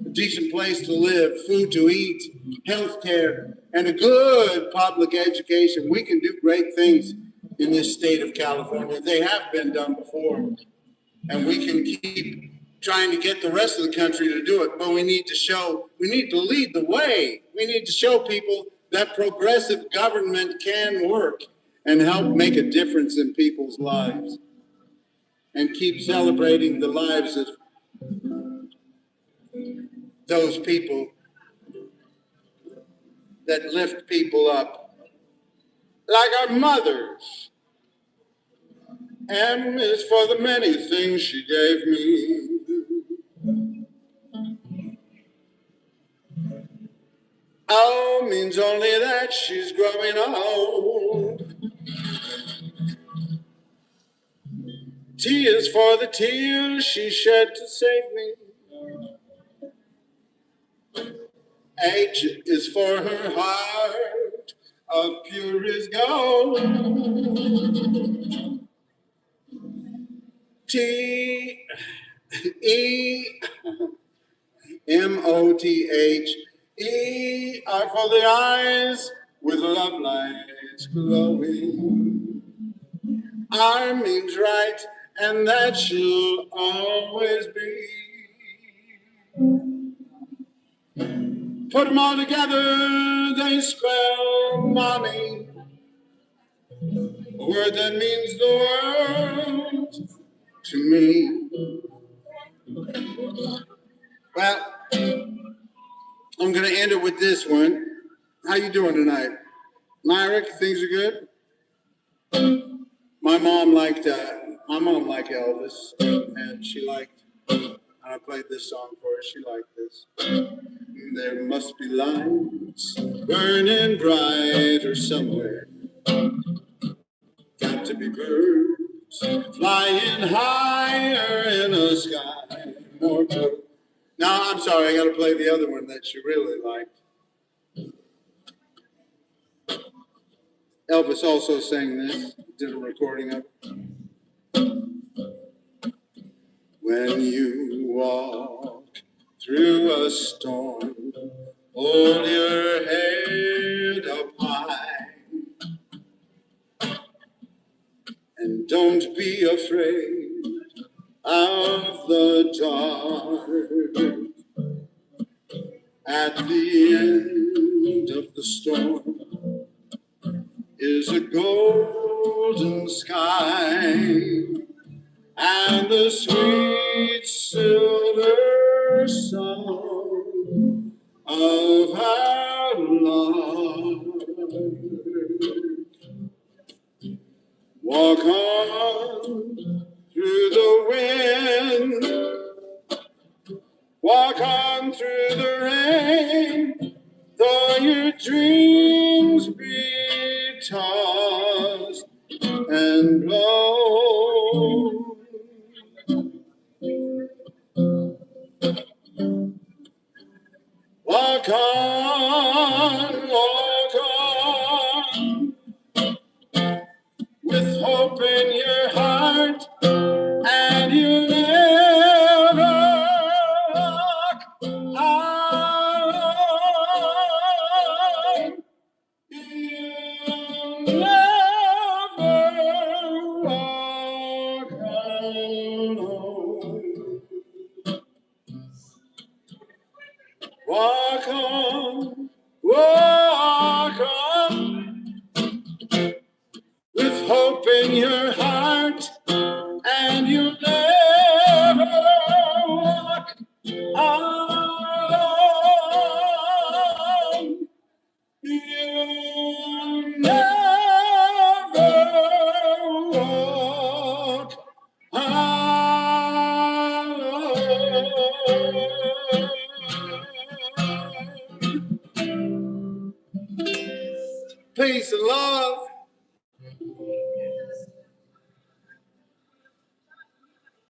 a decent place to live, food to eat, health care, and a good public education. We can do great things in this state of California. They have been done before, and we can keep trying to get the rest of the country to do it, but we need to lead the way. We need to show people that progressive government can work and help make a difference in people's lives, and keep celebrating the lives of those people that lift people up, like our mothers. M is for the many things she gave me. O means only that she's growing old. T is for the tears she shed to save me. H is for her heart of purest gold. T, E, M-O-T-H, E are for the eyes with love lights glowing. R means right, and that she'll always be. Put them all together, they spell mommy, a word that means the world to me. Well, I'm going to end it with this one. How you doing tonight? Myrick, things are good? My mom liked Elvis, and she liked, I played this song for her, she liked this. There must be lights burning brighter somewhere. Got to be birds flying higher in a sky more blue. Now, I'm sorry, I got to play the other one that she really liked. Elvis also sang this, did a recording of it. When you walk through a storm, hold your head up high, and don't be afraid of the dark. At the end of the storm is a golden sky and the sweet silver song of our love. Walk on through the wind, walk on through the rain, though your dreams be tossed and blown. walk on, with hope in your heart, and you'll never walk alone. You'll never walk alone. Walk on, with hope in your heart, and you'll never walk alone. You'll never walk alone. Peace and love.